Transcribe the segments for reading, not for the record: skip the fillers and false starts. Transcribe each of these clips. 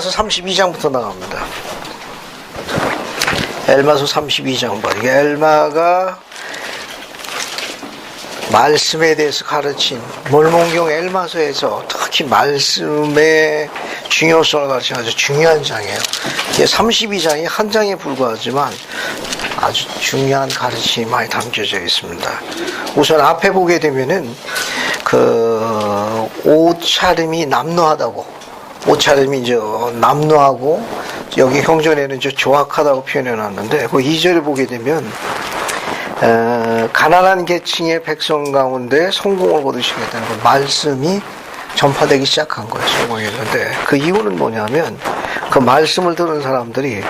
32장부터 나갑니다. 엘마서 32장 봐. 이게 엘마가 말씀에 대해서 가르친 몰몬경 엘마서에서 특히 말씀의 중요성을 가르친 아주 중요한 장이에요. 이게 32장이 한 장에 불과하지만 아주 중요한 가르침이 많이 담겨져 있습니다. 우선 앞에 보게 되면은 그 옷차림이 남루하다고, 옷차림이 이제 남루하고 여기 형전에는 이제 조악하다고 표현해 놨는데 그 2절에 보게 되면 가난한 계층의 백성 가운데 성공을 거두시겠다는 그 말씀이 전파되기 시작한 거예요. 성공했는데 그 이유는 뭐냐면 그 말씀을 들은 사람들이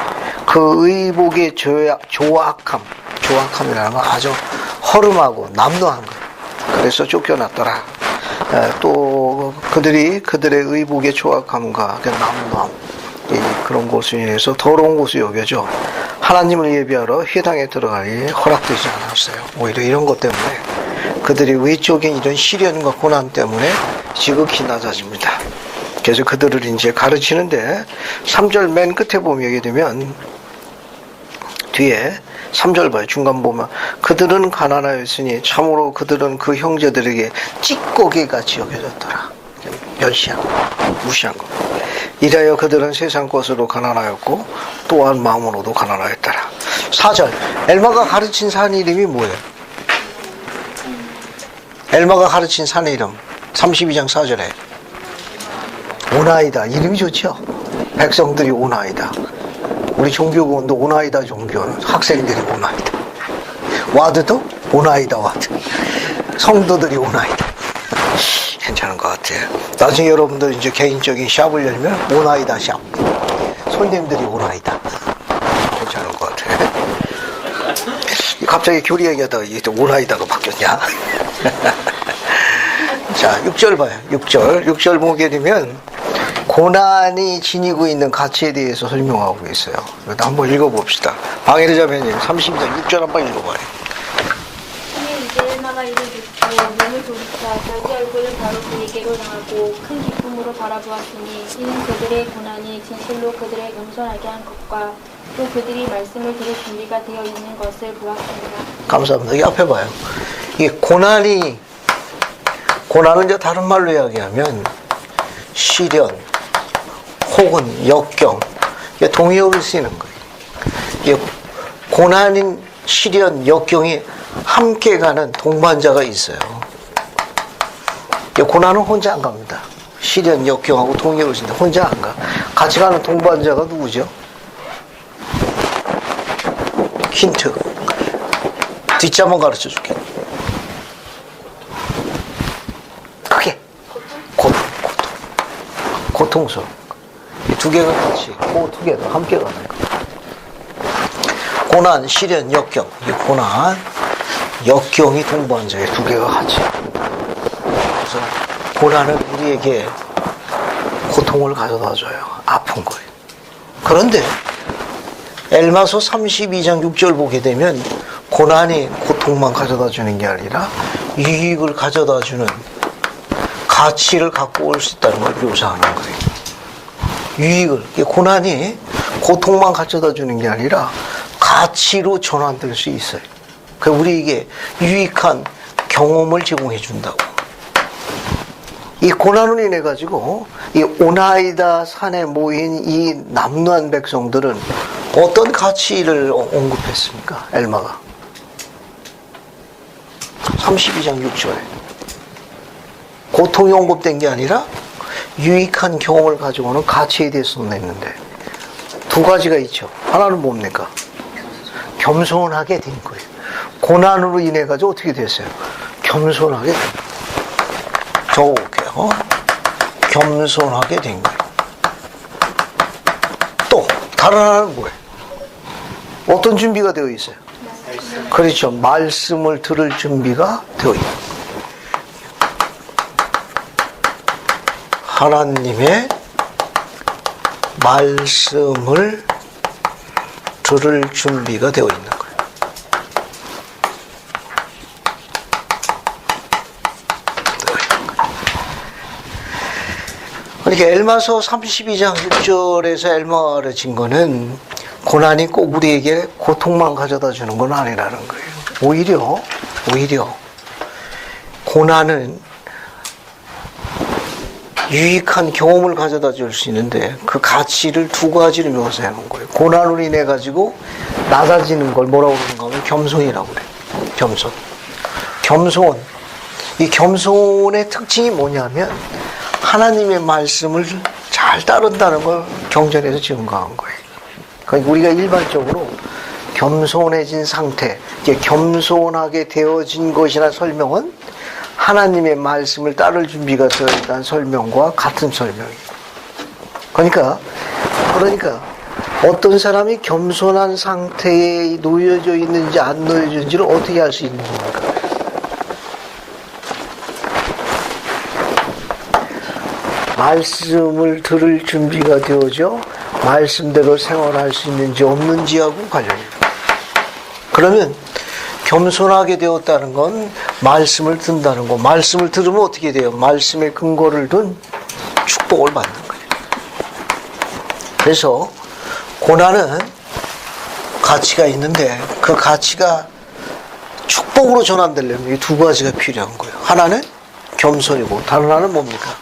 그 의복의 조악함이라는 건 아주 허름하고 남루한 거예요. 그래서 쫓겨났더라. 또 그들의 의복의 조악함과 그 남루함, 그런 것으로 인해서 더러운 것으로 여겨져 하나님을 예비하러 회당에 들어가기 허락되지 않았어요. 오히려 이런 것 때문에 그들이 외적인 이런 시련과 고난 때문에 지극히 낮아집니다. 그래서 그들을 이제 가르치는데 3절 맨 끝에 보게 되면 뒤에 3절 봐요. 중간 보면 그들은 가난하였으니 참으로 그들은 그 형제들에게 찌꺼기같이 여겨졌더라. 멸시한 거, 무시한 거. 이래여 그들은 세상 것으로 가난하였고 또한 마음으로도 가난하였더라. 4절 엘마가 가르친 산 이름이 뭐예요? 엘마가 가르친 산 이름 32장 4절에 오나이다. 이름이 좋죠? 백성들이 오나이다. 우리 종교공원도 오나이다 종교는 학생들이 오나이다. 와드도 오나이다 와드. 성도들이 오나이다. 괜찮은 것 같아요. 나중에 여러분들 이제 개인적인 샵을 열면 오나이다 샵. 손님들이 오나이다. 괜찮은 것 같아요. 갑자기 교리 얘기하다가 이게 또 오나이다가 바뀌었냐? 자, 6절 봐요. 6절 보게 되면 고난이 지니고 있는 가치에 대해서 설명하고 있어요. 한번 읽어봅시다. 방해르 자매님 32장 6절 한번 읽어봐요. 이제 엘마가 이를 듣고 눈을 돌이켜 자기 얼굴을 바로 그에게로 향하고 큰 기쁨으로 바라보았으니 이는 그들의 고난이 진실로 그들을 겸손하게 한 것과 또 그들이 말씀을 들을 준비가 되어 있는 것을 보았습니다. 감사합니다. 여기 앞에 봐요. 이 고난은 이제 다른 말로 이야기하면 시련 혹은 역경, 이게 동의어로 쓰이는 거예요. 이게 고난인 시련, 역경이 함께 가는 동반자가 있어요. 고난은 혼자 안 갑니다. 시련, 역경하고 동의어로 쓰는데 혼자 안 가. 같이 가는 동반자가 누구죠? 힌트. 뒷자 한번 가르쳐 줄게. 크게. 고통스러워. 이 두 개가 같이, 두 개가 함께 가는 거예요. 고난, 시련, 역경. 이 고난, 역경이 동반자의 두 개가 같이. 그래서 고난은 우리에게 고통을 가져다 줘요. 아픈 거예요. 그런데 엘마서 32장 6절 보게 되면 고난이 고통만 가져다 주는 게 아니라 유익을 가져다 주는 가치를 갖고 올 수 있다는 걸 묘사하는 거예요. 유익을, 고난이 고통만 가져다 주는 게 아니라 가치로 전환될 수 있어요. 그러니까 우리에게 유익한 경험을 제공해 준다고. 이 고난으로 인해 가지고 이 오나이다 산에 모인 이 남루한 백성들은 어떤 가치를 언급했습니까? 엘마가 32장 6절에 고통이 언급된 게 아니라 유익한 경험을 가지고 오는 가치에 대해서 냈는데 두 가지가 있죠. 하나는 뭡니까? 겸손하게 된 거예요. 고난으로 인해 가지고 어떻게 됐어요? 겸손하게 된 거예요. 적어볼게요. 겸손하게 된 거예요. 또 다른 하나는 뭐예요? 어떤 준비가 되어 있어요? 그렇죠. 말씀을 들을 준비가 되어 있어요. 하나님의 말씀을 들을 준비가 되어 있는 거예요. 그러니까 엘마서 32장 6절에서 엘마를 진 거는 고난이 꼭 우리에게 고통만 가져다 주는 건 아니라는 거예요. 오히려 고난은 유익한 경험을 가져다 줄 수 있는데 그 가치를 두 가지를 묘사해 놓은 거예요. 고난으로 인해 가지고 낮아지는 걸 뭐라고 그러는가 하면 겸손이라고 그래요. 겸손. 이 겸손의 특징이 뭐냐면 하나님의 말씀을 잘 따른다는 걸 경전에서 증거한 거예요. 그러니까 우리가 일반적으로 겸손해진 상태, 이제 겸손하게 되어진 것이나 설명은 하나님의 말씀을 따를 준비가 되어 있다는 설명과 같은 설명이에요. 그러니까 어떤 사람이 겸손한 상태에 놓여져 있는지 안 놓여져 있는지를 어떻게 알 수 있는 겁니까? 말씀을 들을 준비가 되어져 말씀대로 생활할 수 있는지 없는지하고 관련이 있다. 그러면 겸손하게 되었다는 건 말씀을 듣는다는 거. 말씀을 들으면 어떻게 돼요? 말씀의 근거를 둔 축복을 받는 거예요. 그래서 고난은 가치가 있는데 그 가치가 축복으로 전환되려면 이 두 가지가 필요한 거예요. 하나는 겸손이고 다른 하나는 뭡니까?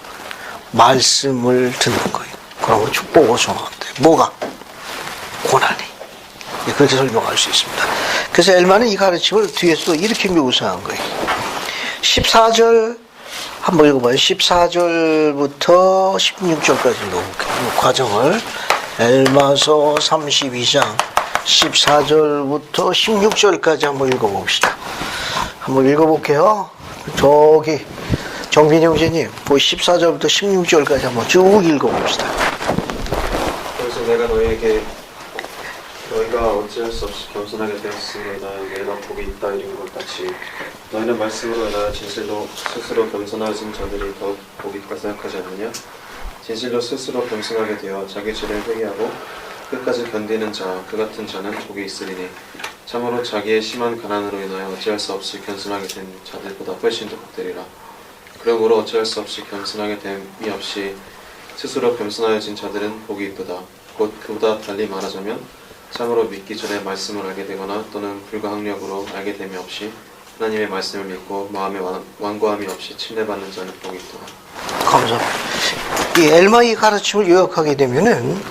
말씀을 듣는 거예요. 그러면 축복으로 전환돼요. 뭐가? 고난이. 그렇게 설명할 수 있습니다. 그래서 엘마는 이 가르침을 뒤에서도 이렇게 묘사한 거예요. 14절 한번 읽어봐요. 14절부터 16절까지 읽어볼게요. 이 과정을 엘마서 32장 14절부터 16절까지 한번 읽어봅시다. 한번 읽어볼게요. 저기 정빈 형제님 14절부터 16절까지 한번 쭉 읽어봅시다. 그래서 내가 너희가 어찌할 수 없이 겸손하게 되었으므로 너희가 복이 있다 이런 것 같이 너희는 말씀으로 인하여 진실로 스스로 겸손하신 자들이 더욱 복이 있다 생각하지 않느냐? 진실로 스스로 겸손하게 되어 자기 죄를 회개하고 끝까지 견디는 자, 그 같은 자는 복이 있으리니 참으로 자기의 심한 가난으로 인하여 어찌할 수 없이 겸손하게 된 자들보다 훨씬 더 복되리라. 그러므로 어찌할 수 없이 겸손하게 됨이 없이 스스로 겸손하여진 자들은 복이 있도다. 곧 그보다 달리 말하자면 참으로 믿기 전에 말씀을 알게 되거나 또는 불가항력으로 알게 됨이 없이 하나님의 말씀을 믿고 마음에 완고함이 없이 침례받는 자는 복이 있도다. 감사합니다. 이 엘마의 가르침을 요약하게 되면은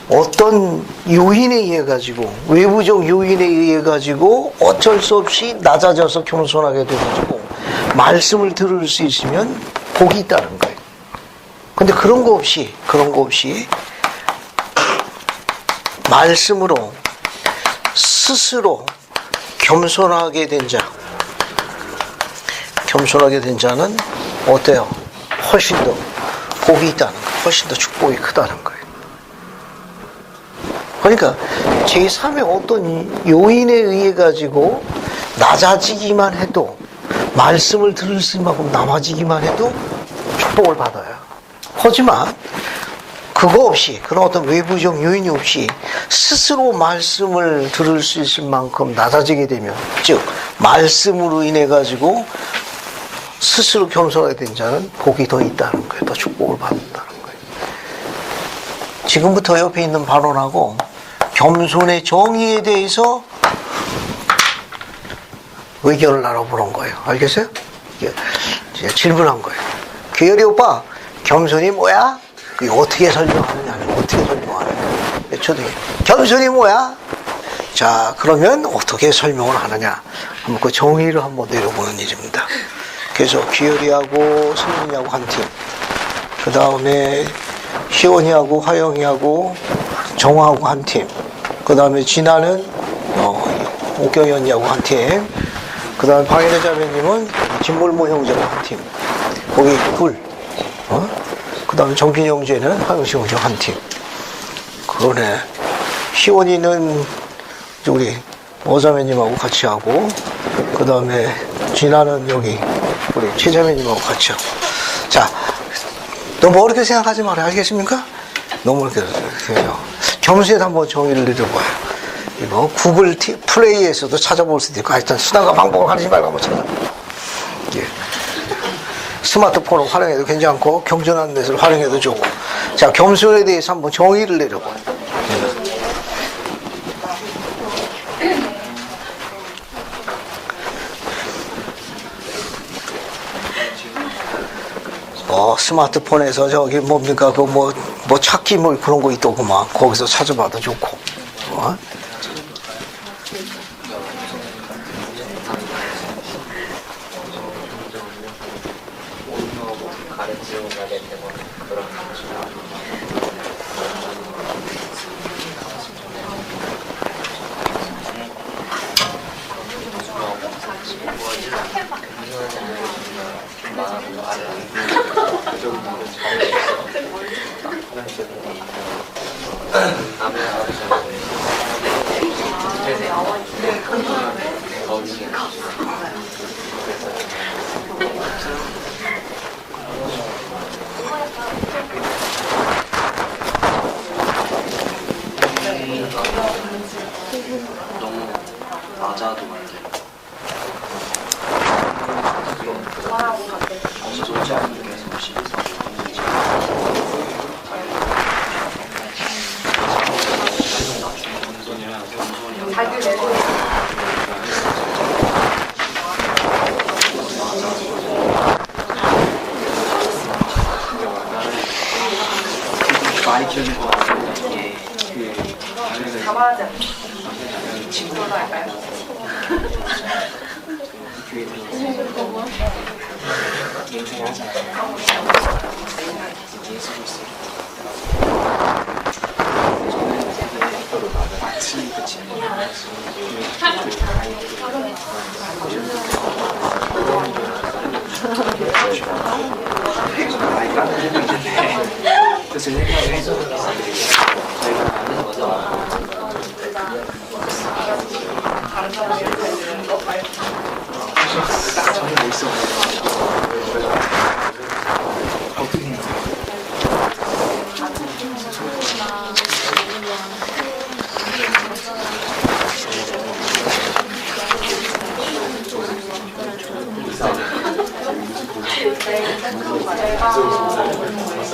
어떤 요인에 의해 가지고 외부적 요인에 의해 가지고 어쩔 수 없이 낮아져서 겸손하게 돼 가지고 말씀을 들을 수 있으면 복이 있다는 거예요. 근데 그런 거 없이 말씀으로 스스로 겸손하게 된 자는 어때요? 훨씬 더 복이 있다는 거예요. 훨씬 더 축복이 크다는 거예요. 그러니까 제3의 어떤 요인에 의해 가지고 낮아지기만 해도 말씀을 들을 수 있는 만큼 남아지기만 해도 축복을 받아요. 하지만 그거 없이 그런 어떤 외부적 요인이 없이 스스로 말씀을 들을 수 있을 만큼 낮아지게 되면 즉 말씀으로 인해 가지고 스스로 겸손하게 된 자는 복이 더 있다는 거예요. 더 축복을 받는다는 거예요. 지금부터 옆에 있는 반론하고 겸손의 정의에 대해서 의견을 나눠보는 거예요. 알겠어요? 제가 질문한 거예요. 규열이 오빠, 겸손이 뭐야? 그게 어떻게 설명하느냐? 저도 겸손이 뭐야? 자, 그러면 어떻게 설명을 하느냐? 한번 그 정의를 한번 내려보는 일입니다. 그래서 규열이하고 승민이하고 한 팀, 그 다음에 희원이하고 화영이하고 정화하고 한 팀, 그 다음에 진아는 옥경이 언니하고 한 팀, 그 다음에 방해대 자매님은 진몰모 형제하고 한 팀, 거기 둘, 그 다음에 정빈이 형제는 화영씨 형제 한 팀. 그러네. 희원이는 우리 오자매님하고 같이 하고, 그 다음에 진아는 여기 우리 최자매님하고 같이 하고. 자, 너무 어렵게 생각하지 말아요. 알겠습니까? 너무 어렵게 생각해요. 겸손에도 한번 정의를 내려봐요. 이거 구글 플레이에서도 찾아볼 수도 있고, 하여튼 수단과 방법을 가리지 말고 한번 찾아봐요. 예. 스마트폰을 활용해도 괜찮고 경전하는 데서 활용해도 좋고. 자, 겸손에 대해서 한번 정의를 내려봐. 스마트폰에서 저기 뭡니까 그 뭐 찾기 뭐 그런 거 있더구만. 거기서 찾아봐도 좋고. 너무 맞아도 안 돼요. 좋지 않은 게 심해서 많이 키우는 것 같은데 이게 잡아야지. 친구도 할까요? 인생을 하잖아요. 마치 그치. 많이 까는 있는데 제 생각에 저희가 만드는 거죠. 딱 저는 뭐 있어. 어떻게 생각해요?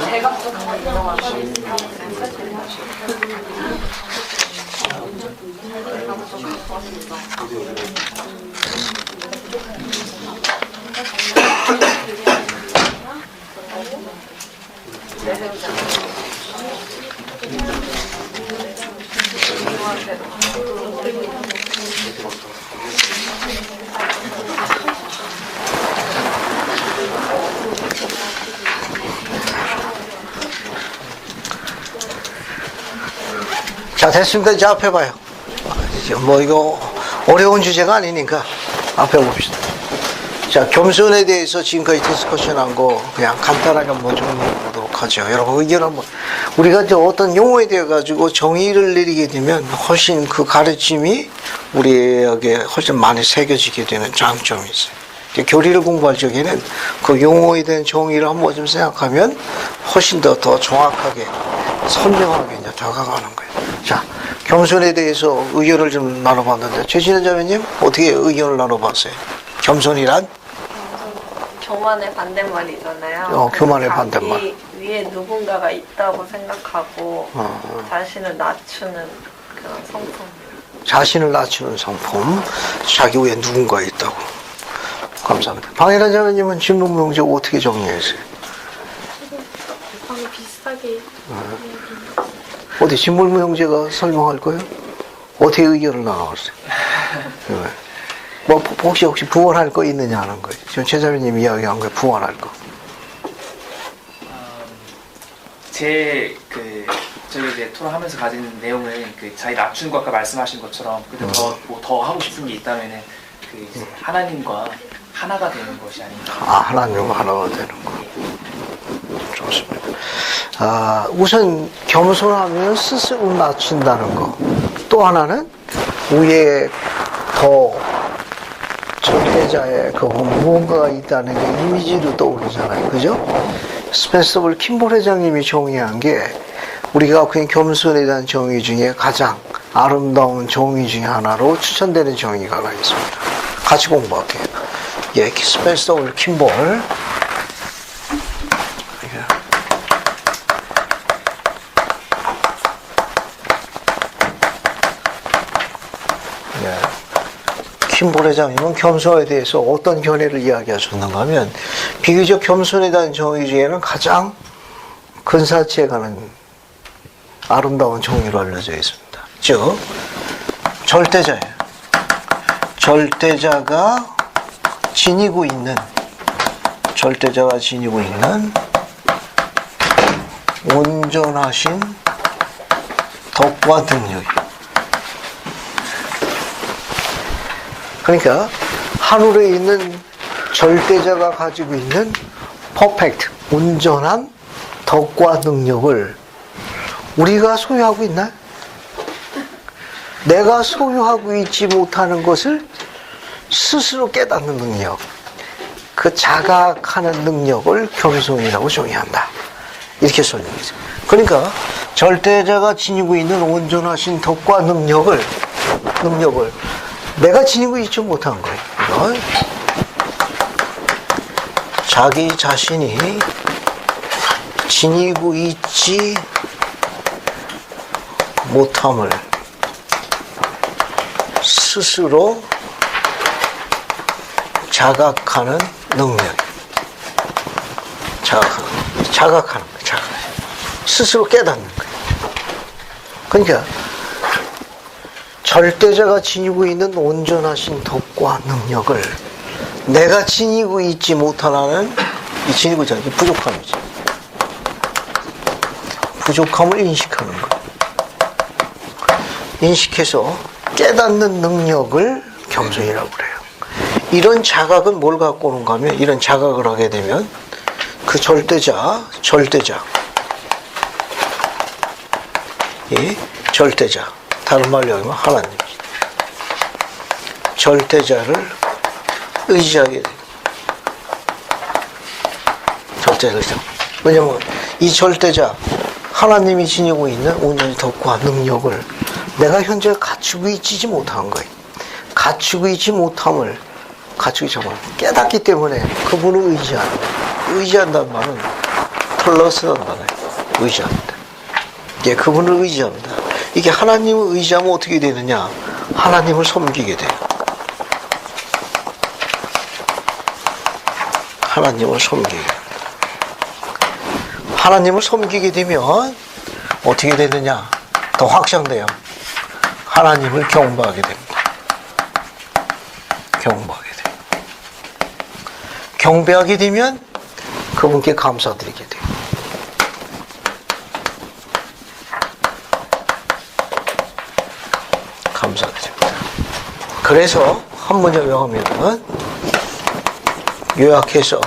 제가 좀 유명한 자, 됐습니다. 이제 앞에 봐요. 뭐 이거 어려운 주제가 아니니까 앞에 봅시다. 자, 겸손에 대해서 지금까지 디스커션한 거 그냥 간단하게 한번 정리해 보도록 하죠. 여러분 의견 한번. 우리가 이제 어떤 용어에 대해 가지고 정의를 내리게 되면 훨씬 그 가르침이 우리에게 훨씬 많이 새겨지게 되는 장점이 있어요. 이제 교리를 공부할 적에는 그 용어에 대한 정의를 한번 좀 생각하면 훨씬 더 정확하게 선명하게 이제 다가가는 거예요. 자, 겸손에 대해서 의견을 좀 나눠봤는데 최진현 자매님 어떻게 의견을 나눠봤어요? 겸손이란? 교만의 반대말이잖아요. 교만의 반대말. 자기 위에 누군가가 있다고 생각하고 자신을 낮추는 그런 성품. 자신을 낮추는 성품, 자기 위에 누군가 있다고. 감사합니다. 방해란 자매님은 진문명제고 어떻게 정리했어요? 방금 비슷하게 어디 진문명제가 설명할 거예요? 어떻게 의견을 나눠봤어요? 네. 뭐 혹시 부원할 거 있느냐 하는 거예요. 지금 최자매님 이야기한 거에 부원할 거. 저희 이제 토론하면서 가진 내용은 그 자기 낮추는 것 아까 말씀하신 것처럼 더 하고 싶은 게 있다면은 그 이제 하나님과 하나가 되는 것이 아닌가. 하나님과 하나가 되는 거. 좋습니다. 우선 겸손하면 스스로 낮춘다는 거. 또 하나는 위에 더 절대자의 그 무언가가 있다는 게 이미지로 떠오르잖아요. 그죠? 스펜서 킴볼 회장님이 정의한 게 우리가 그냥 겸손에 대한 정의 중에 가장 아름다운 정의 중에 하나로 추천되는 정의가 하나 있습니다. 같이 공부할게요. 예, 스펜서 킴볼 신보례장님은 겸손에 대해서 어떤 견해를 이야기하셨는가 하면 비교적 겸손에 대한 정의 중에는 가장 근사치에 가는 아름다운 정의로 알려져 있습니다. 즉 절대자예요. 절대자가 지니고 있는 온전하신 덕과 능력이. 그러니까 하늘에 있는 절대자가 가지고 있는 퍼펙트, 온전한 덕과 능력을 우리가 소유하고 있나요? 내가 소유하고 있지 못하는 것을 스스로 깨닫는 능력, 그 자각하는 능력을 겸손이라고 정의한다. 이렇게 설명했어요. 그러니까 절대자가 지니고 있는 온전하신 덕과 능력을 내가 지니고 있지 못한 거예요. 이걸 자기 자신이 지니고 있지 못함을 스스로 자각하는 능력. 자각하는 거예요. 스스로 깨닫는 거예요. 그러니까 절대자가 지니고 있는 온전하신 덕과 능력을 내가 지니고 있지 못하는 이 지니고 있잖아요. 이 부족함이지. 부족함을 인식하는 거예요. 인식해서 깨닫는 능력을 겸손이라고 그래요. 이런 자각은 뭘 갖고 오는가 하면 이런 자각을 하게 되면 그 절대자 다른 말로 하면 하나님 절대자를 의지하게 돼요. 왜냐하면 이 절대자 하나님이 지니고 있는 온전히 덕과 능력을 내가 현재 갖추고 있지 못한 거예요. 갖추고 있지 못함을 깨닫기 때문에 그분을 의지한다는 말은 플러스라는 말이에요. 의지합니다. 예, 그분을 의지합니다. 이게 하나님을 의지하면 어떻게 되느냐? 하나님을 섬기게 돼요. 하나님을 섬기게 되면 어떻게 되느냐? 더 확장돼요. 하나님을 경배하게 됩니다. 경배하게 되면 그분께 감사드리게 돼요. 감사드립니다. 그래서 한 문제 외우면 요약해서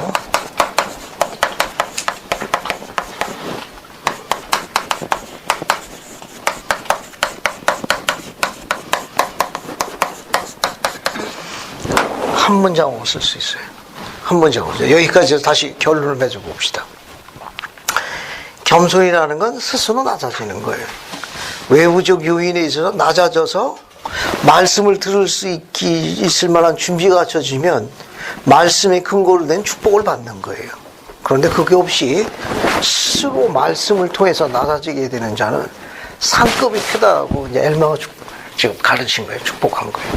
한 문장으로 쓸 수 있어요. 한 문장으로. 여기까지 다시 결론을 맺어 봅시다. 겸손이라는 건 스스로 낮아지는 거예요. 외부적 요인에 있어서 낮아져서 말씀을 들을 수 있을 만한 준비가 갖춰지면 말씀의 근거로 된 축복을 받는 거예요. 그런데 그게 없이 스스로 말씀을 통해서 낮아지게 되는 자는 상급이 크다고 이제 엘마가 지금 가르친 거예요. 축복한 거예요.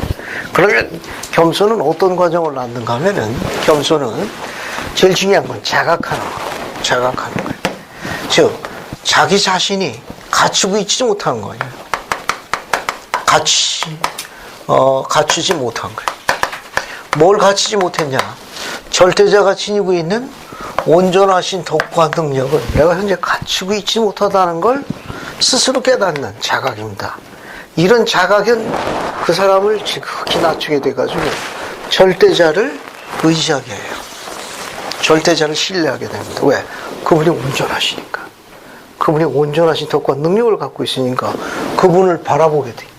그러면 겸손은 어떤 과정을 낳는가 하면은 겸손은 제일 중요한 건 자각하는 거예요. 즉 자기 자신이 갖추고 있지 못한 거예요. 갖추지 못한 거예요. 뭘 갖추지 못했냐? 절대자가 지니고 있는 온전하신 덕과 능력을 내가 현재 갖추고 있지 못하다는 걸 스스로 깨닫는 자각입니다. 이런 자각은 그 사람을 지극히 낮추게 돼가지고 절대자를 의지하게 해요. 절대자를 신뢰하게 됩니다. 왜? 그분이 온전하시니까. 그분이 온전하신 덕과 능력을 갖고 있으니까 그분을 바라보게 돼요.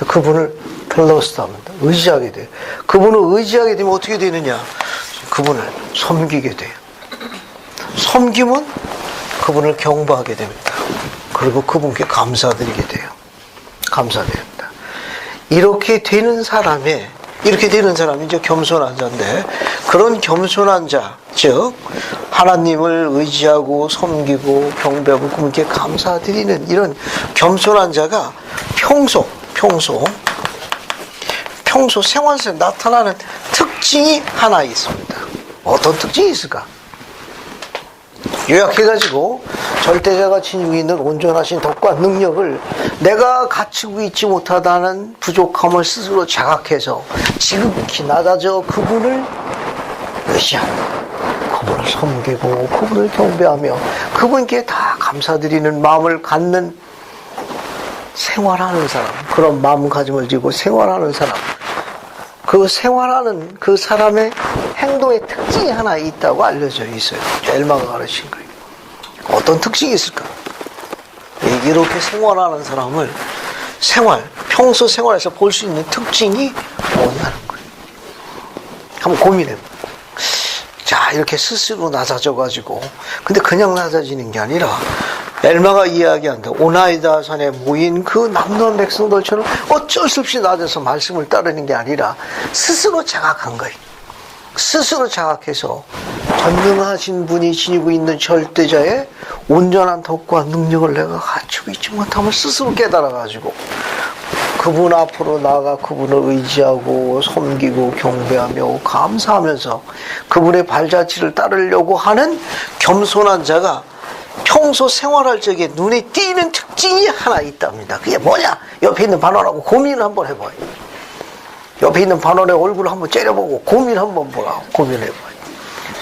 그분을 플러스합니다. 의지하게 돼요. 그분을 의지하게 되면 어떻게 되느냐? 그분을 섬기게 돼요. 섬기면 그분을 경배하게 됩니다. 그리고 그분께 감사드리게 돼요. 감사드립니다. 이렇게 되는 사람이 이제 겸손한 자인데, 그런 겸손한 자, 즉 하나님을 의지하고 섬기고 경배하고 그분께 감사드리는 이런 겸손한 자가 평소 평소 생활에서 나타나는 특징이 하나 있습니다. 어떤 특징이 있을까? 요약해가지고 절대자가 지니고 있는 온전하신 덕과 능력을 내가 갖추고 있지 못하다는 부족함을 스스로 자각해서 지극히 낮아져 그분을 의지하는, 그분을 섬기고 그분을 경배하며 그분께 다 감사드리는 마음을 갖는 생활하는 사람, 그런 마음가짐을 지고 생활하는 사람, 그 생활하는 그 사람의 행동의 특징이 하나 있다고 알려져 있어요. 엘마가 가르친 거예요. 어떤 특징이 있을까? 이렇게 생활하는 사람을 평소 생활에서 볼 수 있는 특징이 뭐냐는 거예요. 한번 고민해봐요. 자, 이렇게 스스로 낮아져가지고, 근데 그냥 낮아지는 게 아니라, 엘마가 이야기한다. 오나이다 산에 모인 그 남노한 백성들처럼 어쩔 수 없이 낮아서 말씀을 따르는 게 아니라, 스스로 자각한 거예요. 스스로 자각해서 전능하신 분이 지니고 있는 절대자의 온전한 덕과 능력을 내가 갖추고 있지 못함을 스스로 깨달아가지고 그분 앞으로 나아가 그분을 의지하고 섬기고 경배하며 감사하면서 그분의 발자취를 따르려고 하는 겸손한 자가 평소 생활할 적에 눈에 띄는 특징이 하나 있답니다. 그게 뭐냐? 옆에 있는 반원하고 고민을 한번 해봐요. 옆에 있는 반원의 얼굴을 한번 째려보고 고민 한번 보라고 고민해봐요.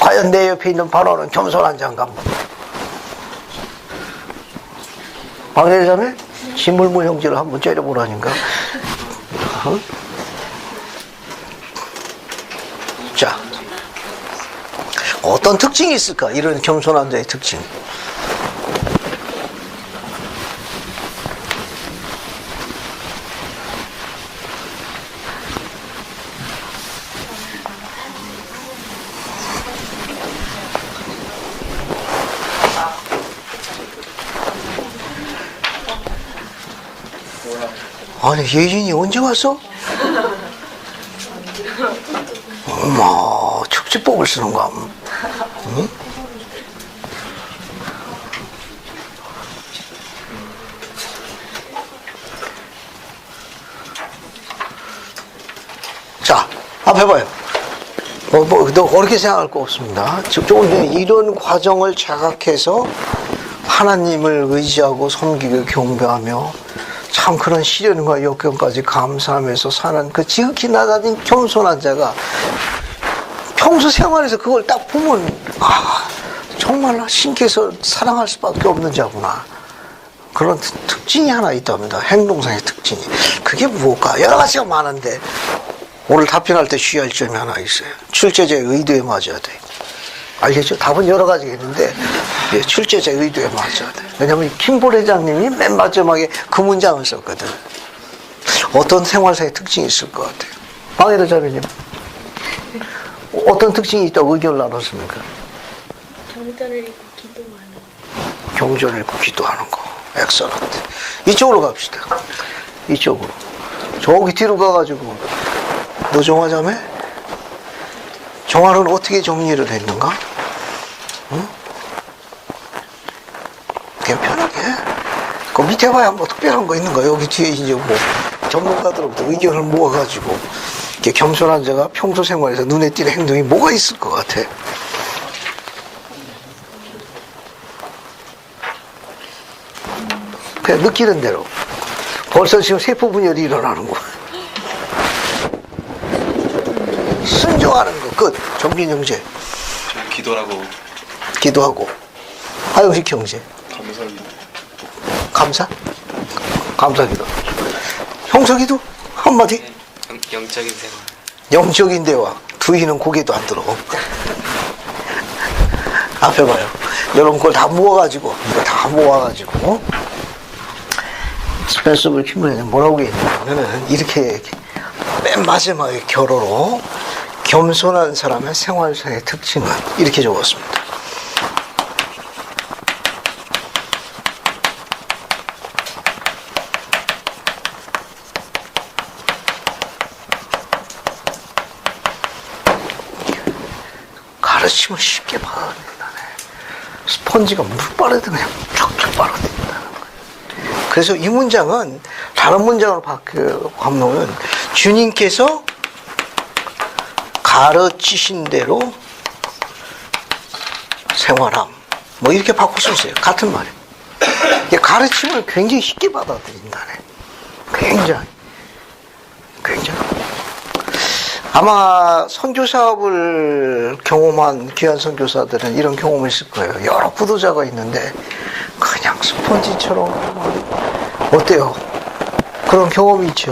과연 내 옆에 있는 반원은 겸손한 자인가 한번. 방해자매 지물무 형제를 한번 째려보라니까. 자, 어떤 특징이 있을까? 이런 겸손한 자의 특징. 아니, 예진이 언제 왔어? 어머, 축지법을 쓰는가? 응? 자, 앞에 봐요. 너 그렇게 생각할 거 없습니다. 조금 전에 이런 과정을 자각해서 하나님을 의지하고 섬기고 경배하며 참 그런 시련과 역경까지 감사하면서 사는 그 지극히 낮아진 겸손한 자가 평소 생활에서 그걸 딱 보면 정말 신께서 사랑할 수밖에 없는 자구나. 그런 특징이 하나 있답니다. 행동상의 특징이. 그게 무엇일까? 여러 가지가 많은데 오늘 답변할 때 주의할 점이 하나 있어요. 출제자의 의도에 맞아야 돼. 알겠죠? 답은 여러 가지가 있는데 출제자의 의도에 맞아야 돼. 왜냐하면 김보 회장님이 맨 마지막에 그 문장을 썼거든. 어떤 생활상의 특징이 있을 것 같아요. 방해도 자매님, 어떤 특징이 있다고 의견을 나눴습니까? 경전을 읽고 기도하는 거. 경전을 읽고 기도하는 거. 엑설런트. 이쪽으로 갑시다. 이쪽으로. 저기 뒤로 가가지고 노정화 자매? 정화는 어떻게 정리를 했는가? 응? 그냥 편하게. 그 밑에 봐야 뭐 특별한 거 있는가? 여기 뒤에 이제 뭐 전문가들로부터 의견을 모아가지고 이렇게 겸손한 자가 평소 생활에서 눈에 띄는 행동이 뭐가 있을 것 같아? 그냥 느끼는 대로. 벌써 지금 세포 분열이 일어나는 거야. 순종하는 거 끝. 정빈 형제. 기도라고. 기도하고. 하영식 형제. 감사합니다. 감사? 감사기도. 형석이도 한마디. 영적인 생활. 영적인 대화. 두이는 고개도 안 들어. 앞에 봐요. 이런 걸 다 모아가지고, 이거 다 모아가지고, 스펜서블 킴블이 뭐라고 했냐면은, 이렇게 맨 마지막에 결어로 겸손한 사람의 생활상의 특징은 이렇게 적었습니다. 가르치면 쉽게 받아들인다네. 스펀지가 물 빠르듯 그냥 쫙쫙 빨아들인다는 거예요. 그래서 이 문장은 다른 문장으로 바꾸면 주님께서 가르치신 대로 생활함. 뭐 이렇게 바꿀 수 있어요. 같은 말이에요. 이게 가르침을 굉장히 쉽게 받아들인다네. 굉장히. 아마 선교 사업을 경험한 귀한 선교사들은 이런 경험을 했을 거예요. 여러 부도자가 있는데 그냥 스펀지처럼 어때요? 그런 경험이 있죠.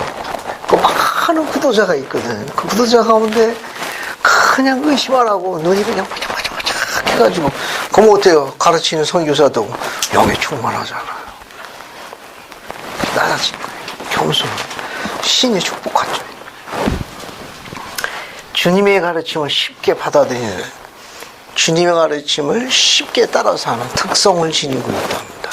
그 많은 부도자가 있거든. 그 부도자 가운데 그냥 의심 안 하고 눈이 그냥 바짝바짝 해가지고 그럼 어때요? 가르치는 선교사도 영에 충만하잖아요. 낮아진 거예요. 겸손. 신이 축복하죠. 주님의 가르침을 쉽게 받아들이는, 주님의 가르침을 쉽게 따라서 하는 특성을 지니고 있답니다.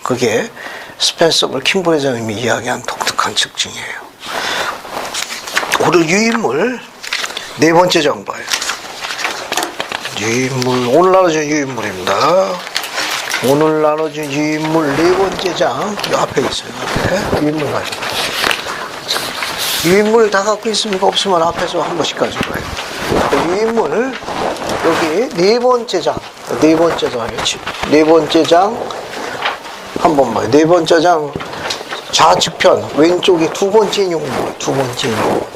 그게 스펜서 킴볼 회장님이 이야기한 독특한 특징이에요. 오늘 유인물 네 번째 장 봐요. 유인물, 오늘 나눠준 유인물입니다. 오늘 나눠준 유인물 네 번째 장, 이 앞에 있어요. 앞에 유인물 가지고. 유인물 다 갖고 있습니까? 없으면 앞에서 한 번씩 가지고 가요. 유인물, 여기 네 번째 장, 네 번째 장이지. 네 번째 장, 한번 봐요. 네 번째 장, 좌측편, 왼쪽이 두 번째 용물, 두 번째 용물.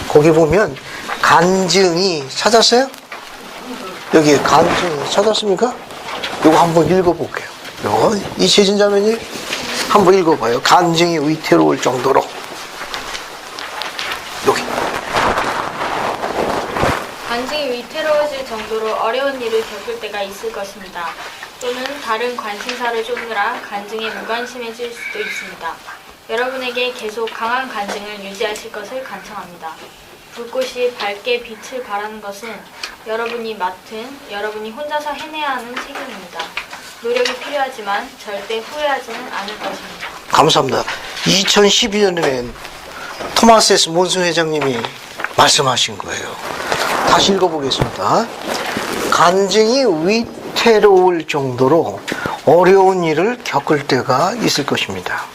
거기 보면, 간증이, 찾았어요? 여기 간증이 찾았습니까? 이거 한번 읽어볼게요. 요거, 이채진 자매님, 한번 읽어봐요. 간증이 위태로울 정도로. 여기. 간증이 위태로워질 정도로 어려운 일을 겪을 때가 있을 것입니다. 또는 다른 관심사를 쫓느라 간증에 무관심해질 수도 있습니다. 여러분에게 계속 강한 간증을 유지하실 것을 간청합니다. 불꽃이 밝게 빛을 발하는 것은 여러분이 혼자서 해내야 하는 책임입니다. 노력이 필요하지만 절대 후회하지는 않을 것입니다. 감사합니다. 2012년에 토마스 S. 몬슨 회장님이 말씀하신 거예요. 다시 읽어보겠습니다. 간증이 위태로울 정도로 어려운 일을 겪을 때가 있을 것입니다.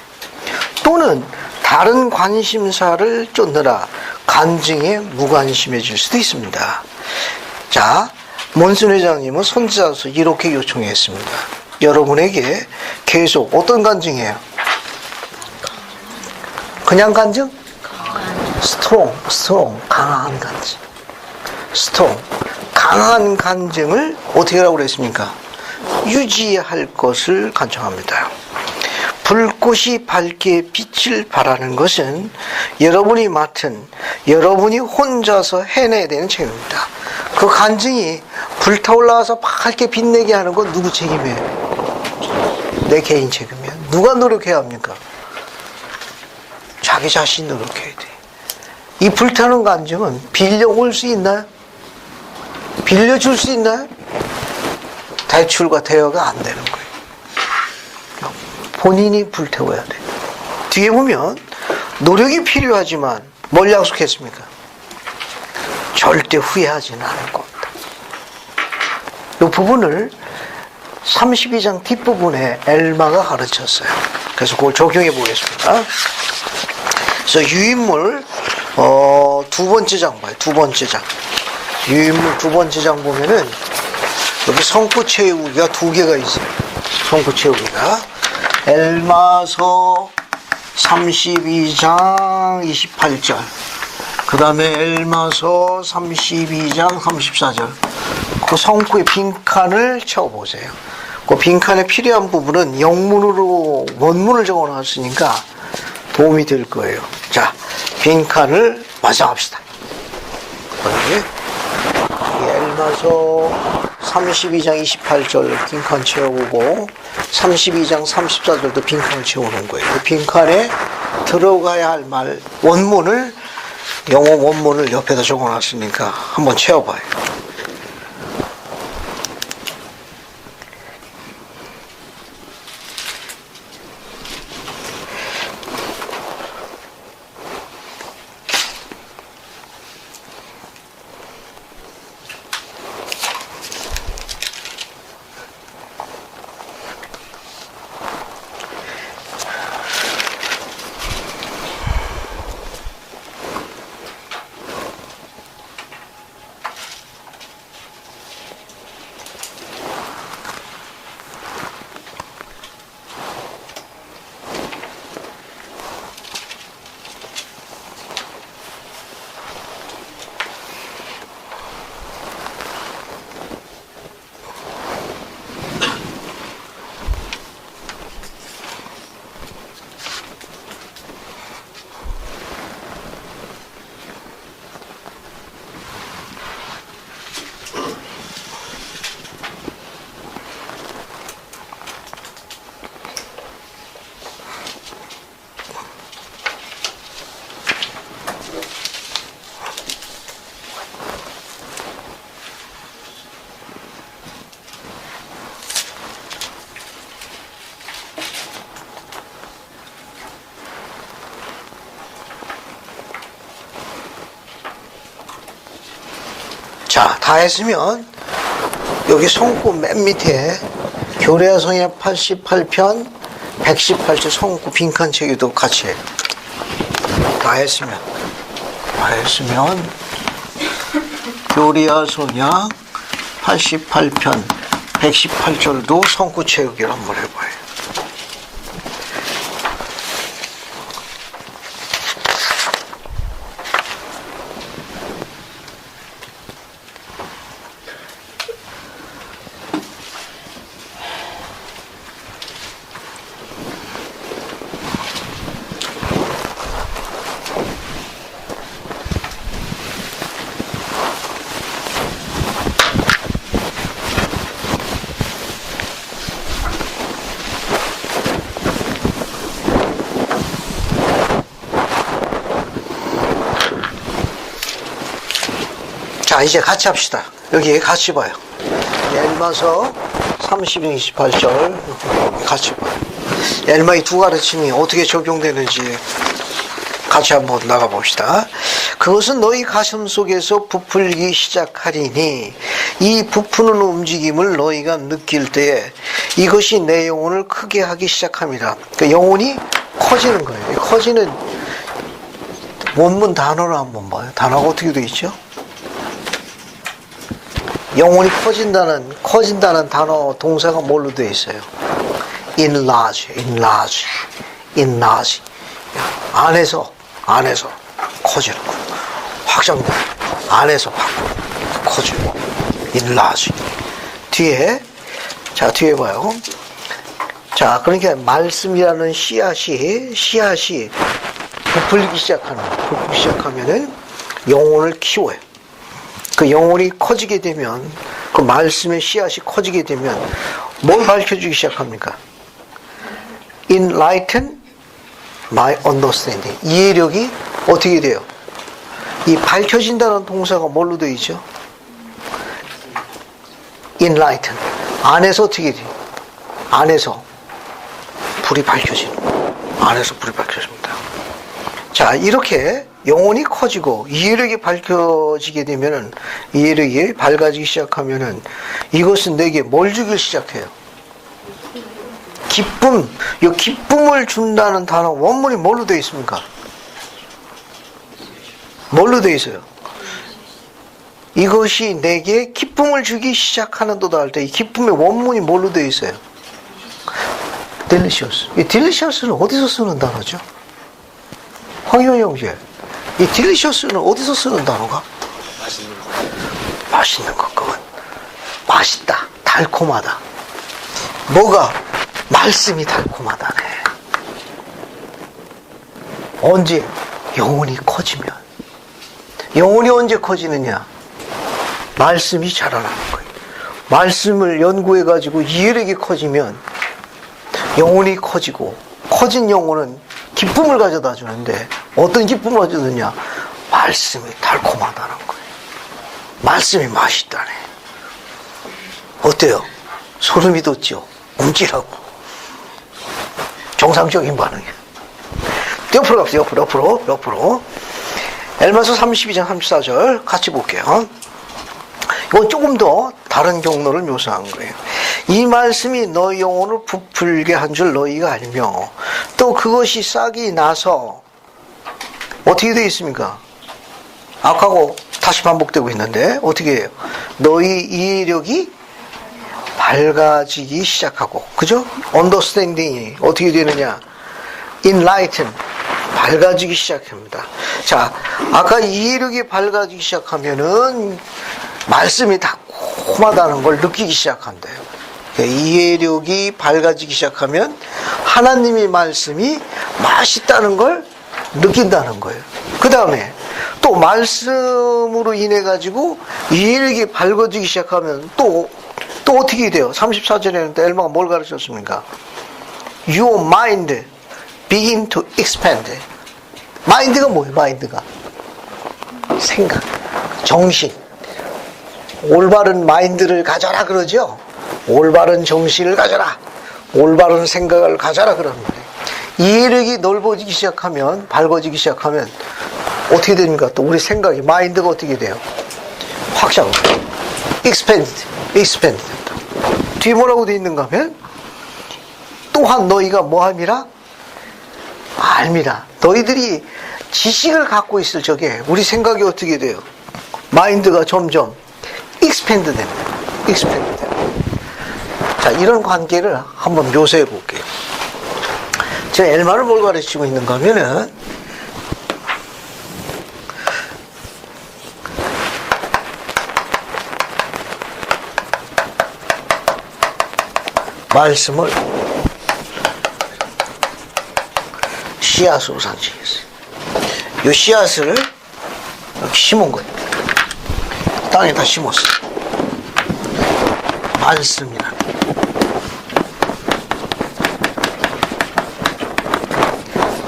또는 다른 관심사를 쫓느라 간증에 무관심해질 수도 있습니다. 자, 몬슨 회장님은 선지자로서 이렇게 요청했습니다. 여러분에게 계속 어떤 간증이에요? 그냥 간증? 스트롱, 강한 간증. 강한 간증을 어떻게 하라고 그랬습니까? 유지할 것을 간청합니다. 불꽃이 밝게 빛을 발하는 것은 여러분이 혼자서 해내야 되는 책임입니다. 그 간증이 불타올라서 밝게 빛내게 하는 건 누구 책임이에요? 내 개인 책임이에요. 누가 노력해야 합니까? 자기 자신 노력해야 돼. 이 불타는 간증은 빌려올 수 있나요? 빌려줄 수 있나요? 대출과 대여가 안 되는 거예요. 본인이 불태워야 돼. 뒤에 보면 노력이 필요하지만 뭘 약속했습니까? 절대 후회하지는 않을 겁니다. 이 부분을 32장 뒷부분에 엘마가 가르쳤어요. 그래서 그걸 적용해 보겠습니다. 그래서 유인물 두 번째 장 봐요. 두 번째 장. 유인물 두 번째 장 보면은 여기 성구 채우기가 두 개가 있어요. 성구 채우기가 엘마서 32장 28절, 그 다음에 엘마서 32장 34절. 그 성구의 빈칸을 채워보세요. 그 빈칸에 필요한 부분은 영문으로 원문을 적어놨으니까 도움이 될 거예요. 자, 빈칸을 완성합시다. 여기 엘마서 32장 28절 빈칸 채워보고 32장 34절도 빈칸을 채우는 거예요. 그 빈칸에 들어가야 할 말 원문을, 영어 원문을 옆에다 적어놨으니까 한번 채워봐요. 자, 다 했으면 여기 손구 맨 밑에 교례성의 88편 118조 손구 빈칸 채기도 같이 해요. 다 했으면 교리야성야 88편 118절도 손구 채우기를 한번 해봐요. 자, 이제 같이 합시다. 여기 같이 봐요. 엘마서 30장 28절 같이 봐요. 엘마의 두 가르침이 어떻게 적용되는지 같이 한번 나가봅시다. 그것은 너희 가슴 속에서 부풀기 시작하리니 이 부푸는 움직임을 너희가 느낄 때에 이것이 내 영혼을 크게 하기 시작합니다. 그러니까 영혼이 커지는 거예요. 커지는 원문 단어를 한번 봐요. 단어가 어떻게 되어 있죠? 영혼이 커진다는 단어 동사가 뭘로 되어 있어요? enlarge. 안에서 커지는 거. 확장돼. 안에서 커지고. enlarge. 뒤에 봐요. 자, 그러니까 말씀이라는 씨앗이 부풀기 시작하면은 영혼을 키워요. 그 영혼이 커지게 되면, 그 말씀의 씨앗이 커지게 되면 뭘 밝혀주기 시작합니까? Enlighten my understanding. 이해력이 어떻게 돼요? 이 밝혀진다는 동사가 뭘로 되어 있죠? Enlighten. 안에서 어떻게 돼요? 안에서 불이 밝혀지는 거예요. 안에서 불이 밝혀집니다. 자, 이렇게 영혼이 커지고 이해력이 밝혀지게 되면은, 이해력이 밝아지기 시작하면은 이것은 내게 뭘 주길 시작해요? 기쁨. 이 기쁨을 준다는 단어 원문이 뭘로 되어 있습니까? 뭘로 되어 있어요? 이것이 내게 기쁨을 주기 시작하는도다 할 때 이 기쁨의 원문이 뭘로 되어 있어요? delicious. 이 delicious는 어디서 쓰는 단어죠? 황희원 형제, 이 delicious는 어디서 쓰는 단어가? 맛있는 것. 그건 맛있다, 달콤하다. 뭐가? 말씀이 달콤하다네. 언제? 영혼이 커지면. 영혼이 언제 커지느냐? 말씀이 자라나는 거예요. 말씀을 연구해가지고 이해력이 커지면 영혼이 커지고, 커진 영혼은 기쁨을 가져다 주는데, 어떤 기쁨을 가져다주느냐? 말씀이 달콤하다는 거예요. 말씀이 맛있다네. 어때요? 소름이 돋죠? 움찔하고. 정상적인 반응이에요. 옆으로 갑시다. 옆으로. 엘마서 32장 34절 같이 볼게요. 이건 조금 더 다른 경로를 묘사한 거예요. 이 말씀이 너희 영혼을 부풀게 한 줄 너희가 알며, 또 그것이 싹이 나서 어떻게 되어 있습니까? 아까하고 다시 반복되고 있는데 어떻게 해요? 너희 이해력이 밝아지기 시작하고, 그죠? understanding이 어떻게 되느냐? enlighten, 밝아지기 시작합니다. 자, 아까 이해력이 밝아지기 시작하면은 말씀이 달콤하다는 걸 느끼기 시작한대요. 이해력이 밝아지기 시작하면 하나님의 말씀이 맛있다는 걸 느낀다는 거예요. 그 다음에 또 말씀으로 인해 가지고 이해력이 밝아지기 시작하면 또 어떻게 돼요? 34절에는 엘마가 뭘 가르쳤습니까? Your mind begin to expand. 마인드가 뭐예요? 마인드가 생각, 정신. 올바른 마인드를 가져라 그러죠? 올바른 정신을 가져라, 올바른 생각을 가져라 그러는 거예요. 이해력이 넓어지기 시작하면, 밝아지기 시작하면 어떻게 됩니까? 또 우리 생각이, 마인드가 어떻게 돼요? 확장, expand 된다. 뒤에 뭐라고 돼 있는가 하면 또한 너희가 뭐함이라? 알미라. 너희들이 지식을 갖고 있을 적에 우리 생각이 어떻게 돼요? 마인드가 점점 expand 됩니다. expand 됩니다. 자, 이런 관계를 한번 묘사해 볼게요. 제가 엘마를 뭘 가르치고 있는가 하면은 말씀을 씨앗으로 상징했어요. 이 씨앗을 이렇게 심은 거예요. 땅에다 심었어요. 말씀이라.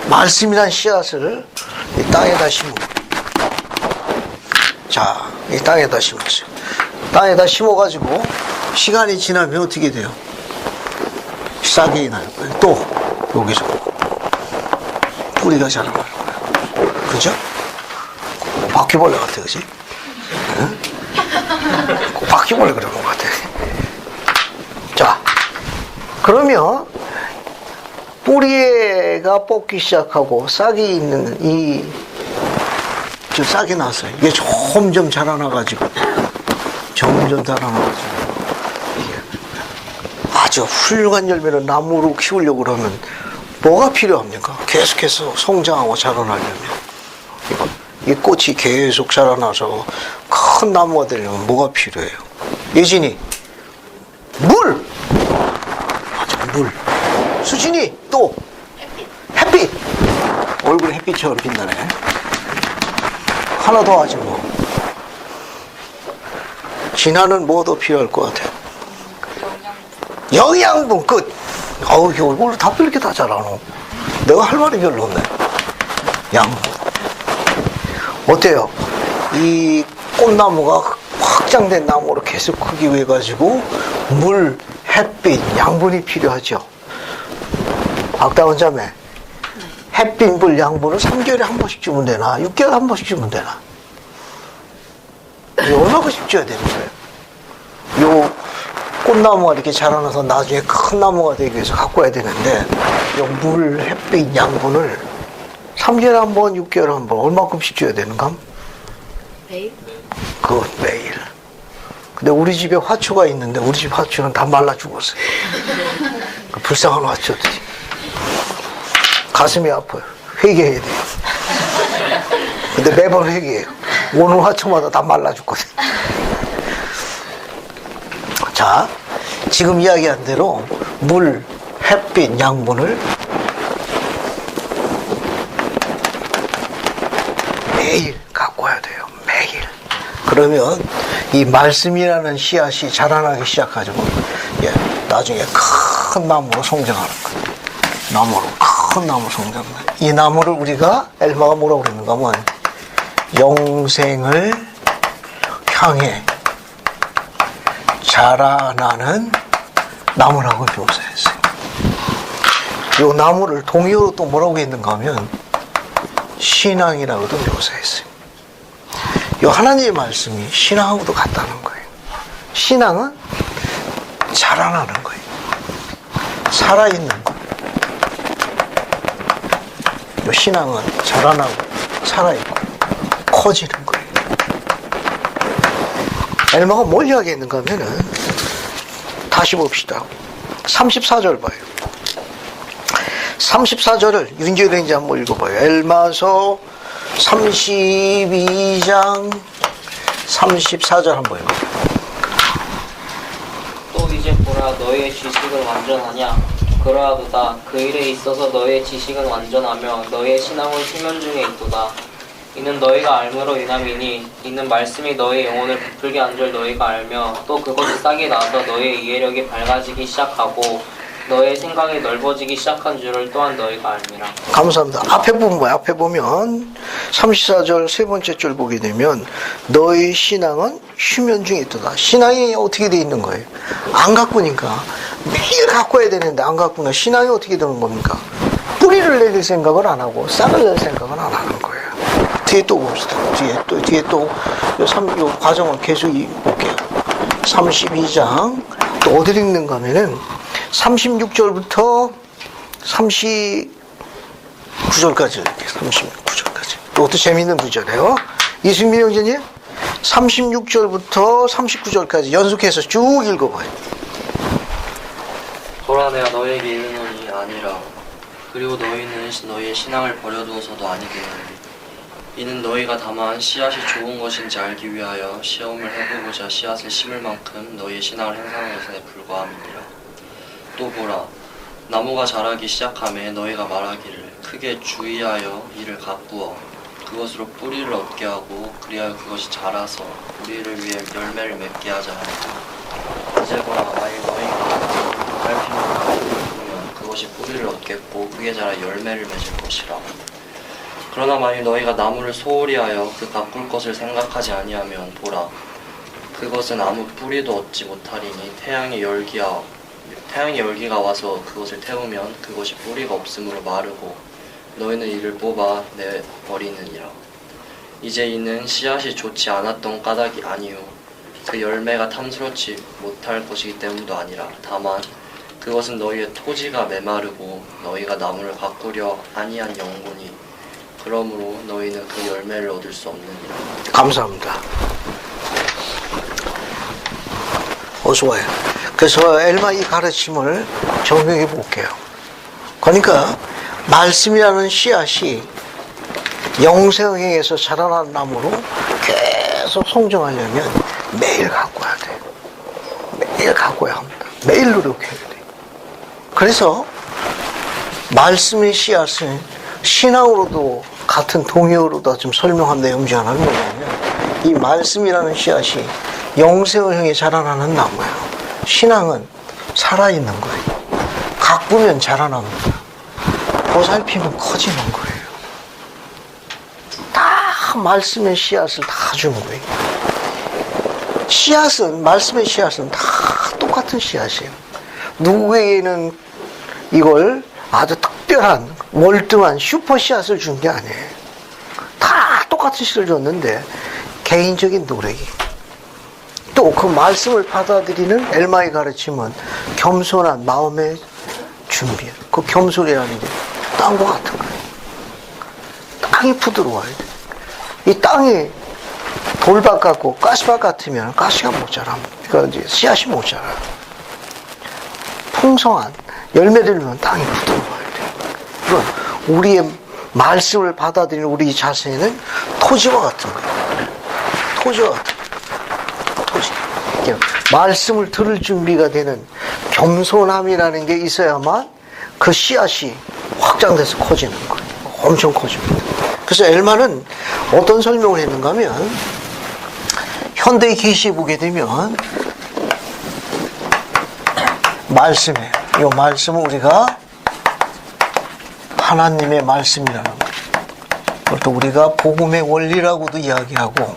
말씀이란 씨앗을 이 땅에다 심은 거예요. 자, 이 땅에다 심었어요. 땅에다 심어가지고 시간이 지나면 어떻게 돼요? 싹이 날 거예요. 또 여기서 뿌리가 자라나는 거예요. 그죠? 바퀴벌레 같아, 그지? 응? 바퀴벌레 그런 것 같아. 자, 그러면 뿌리가 뽑기 시작하고 싹이 있는 저 싹이 났어요. 이게 점점 자라나가지고 아주 훌륭한 열매를 나무로 키우려고 그러면 뭐가 필요합니까? 계속해서 성장하고 자라나려면 이 꽃이 계속 자라나서 큰 나무가 되려면 뭐가 필요해요? 예진이 물! 맞아, 물. 수진이 또 햇빛! 얼굴에 햇빛처럼 빛나네. 하나 더 하지 뭐. 진아는 뭐 더 필요할 것 같아요? 영양분 끝. 어우, 이 얼굴을 다 이렇게 다 자라노. 내가 할 말이 별로 없네. 양분. 어때요? 이 꽃나무가 확장된 나무로 계속 크기 위해 가지고 물, 햇빛, 양분이 필요하죠. 박다원 자매, 햇빛, 물, 양분을 3개월에 한 번씩 주면 되나? 6개월에 한 번씩 주면 되나? 얼마씩 줘야 되는 거예요? 요 꽃나무가 이렇게 자라나서 나중에 큰 나무가 되기 위해서 갖고 와야 되는데, 요 물, 햇빛, 양분을 3개월에 한 번, 6개월에 한 번, 얼마큼씩 줘야 되는가? 매일? 매일. 근데 우리 집에 화초가 있는데, 우리 집 화초는 다 말라 죽었어요. 그 불쌍한 화초들이. 가슴이 아파요. 회개해야 돼요. 근데 매번 회개해요. 오는 화초마다 다 말라 죽거든. 자, 지금 이야기한 대로 물, 햇빛, 양분을 매일 갖고 와야 돼요. 매일. 그러면 이 말씀이라는 씨앗이 자라나기 시작하지고 나중에 큰 나무로 성장하는 거예요. 큰 나무로 성장하는 거예요. 이 나무를 우리가 엘마가 뭐라고 그러는가 하면 영생을 향해 자라나는 나무라고 묘사했어요. 이 나무를 동의어로 또 뭐라고 했는가 하면 신앙이라고도 묘사했어요. 이 하나님의 말씀이 신앙하고도 같다는 거예요. 신앙은 자라나는 거예요. 살아있는 거예요. 이 신앙은 자라나고 살아있고 커지는 거예요. 엘마가 뭘 이야기했는가 하면은 다시 봅시다. 34절 봐요. 34절을 윤기은행자 한번 읽어봐요. 엘마서 32장 34절 한번 읽어봐요. 또 이제 보라, 너희의 지식은 완전하냐? 그러하도다. 그 일에 있어서 너희의 지식은 완전하며 너희의 신앙은 수면 중에 있도다. 이는 너희가 알므로 인함이니 이는 말씀이 너희 영혼을 부풀게 한 줄 너희가 알며 또 그것이 싹이 나서 너희의 이해력이 밝아지기 시작하고 너의 생각이 넓어지기 시작한 줄을 또한 너희가 알미라. 감사합니다. 앞에 보면 뭐야? 앞에 보면 34절 세 번째 줄 보게 되면 너희 신앙은 휴면 중에 있도다. 신앙이 어떻게 돼 있는 거예요? 안 가꾸니까 매일 가꿔야 되는데 안 가꾸면 신앙이 어떻게 되는 겁니까? 뿌리를 내릴 생각을 안 하고 싹을 낼 생각은 안 하는 거예요. 뒤에 또 봅시다. 뒤에 또 요 과정을 계속 볼게요. 32장 또 어디 읽는가 하면은 36절부터 39절까지 이렇게 39절까지. 이것도 재미있는 구절이에요. 이승민 형제님 36절부터 39절까지 연속해서 쭉 읽어봐요. 보라 내가 너희에게 이르노니 아니라 그리고 너희는 너희의 신앙을 버려두어서도 아니되나니 이는 너희가 다만 씨앗이 좋은 것인지 알기 위하여 시험을 해보고자 씨앗을 심을 만큼 너희의 신앙을 행사하는 것에 불과함이니라. 또 보라 나무가 자라기 시작하매 너희가 말하기를 크게 주의하여 이를 가꾸어 그것으로 뿌리를 얻게 하고 그리하여 그것이 자라서 우리를 위해 열매를 맺게 하자 하니 이제 보라 만일 너희가 살피는 가지를 보면 그것이 뿌리를 얻겠고 크게 자라 열매를 맺을 것이라. 그러나 만일 너희가 나무를 소홀히 하여 그 가꿀 것을 생각하지 아니하면 보라 그것은 아무 뿌리도 얻지 못하리니 태양의 열기가 와서 그것을 태우면 그것이 뿌리가 없으므로 마르고 너희는 이를 뽑아 내버리느니라. 이제 이는 씨앗이 좋지 않았던 까닭이 아니요 그 열매가 탐스럽지 못할 것이기 때문도 아니라 다만 그것은 너희의 토지가 메마르고 너희가 나무를 가꾸려 아니한 영혼이 그러므로 너희는 그 열매를 얻을 수 없느니라. 감사합니다. 어서 와요. 그래서 엘마 이 가르침을 적용해 볼게요. 그러니까 말씀이라는 씨앗이 영생에서 자라난 나무로 계속 성장하려면 매일 가꿔야 돼요. 매일 가꿔야 합니다. 매일 노력해야 돼요. 그래서 말씀의 씨앗은 신앙으로도 같은 동의어로도 좀 설명한 내용 중 하나는 뭐냐면 이 말씀이라는 씨앗이 영생을 향해 자라나는 나무예요. 신앙은 살아있는 거예요. 가꾸면 자라납니다. 보살피면 커지는 거예요. 다 말씀의 씨앗을 다 주는 거예요. 씨앗은, 말씀의 씨앗은 다 똑같은 씨앗이에요. 누구에게는 이걸 아주 특별한 월등한 슈퍼 씨앗을 준 게 아니에요. 다 똑같은 씨를 줬는데 개인적인 노력이 또 그 말씀을 받아들이는 엘마의 가르침은 겸손한 마음의 준비. 그 겸손이라는 게 땅과 같은 거예요. 땅이 부드러워야 돼. 이 땅이 돌밭 같고 가시밭 같으면 가시가 못 자랍니다. 그러니까 이제 씨앗이 못 자라요. 풍성한 열매들면 땅이 부드러워야 돼. 그럼 우리의 말씀을 받아들이는 우리 자세는 토지와 같은 거예요. 토지와 같은 거예요. 토지. 말씀을 들을 준비가 되는 겸손함이라는 게 있어야만 그 씨앗이 확장돼서 커지는 거예요. 엄청 커집니다. 그래서 엘마는 어떤 설명을 했는가 하면 현대의 계시에 보게 되면 말씀이에요. 이 말씀은 우리가 하나님의 말씀이라는 거예요. 그것도 우리가 복음의 원리라고도 이야기하고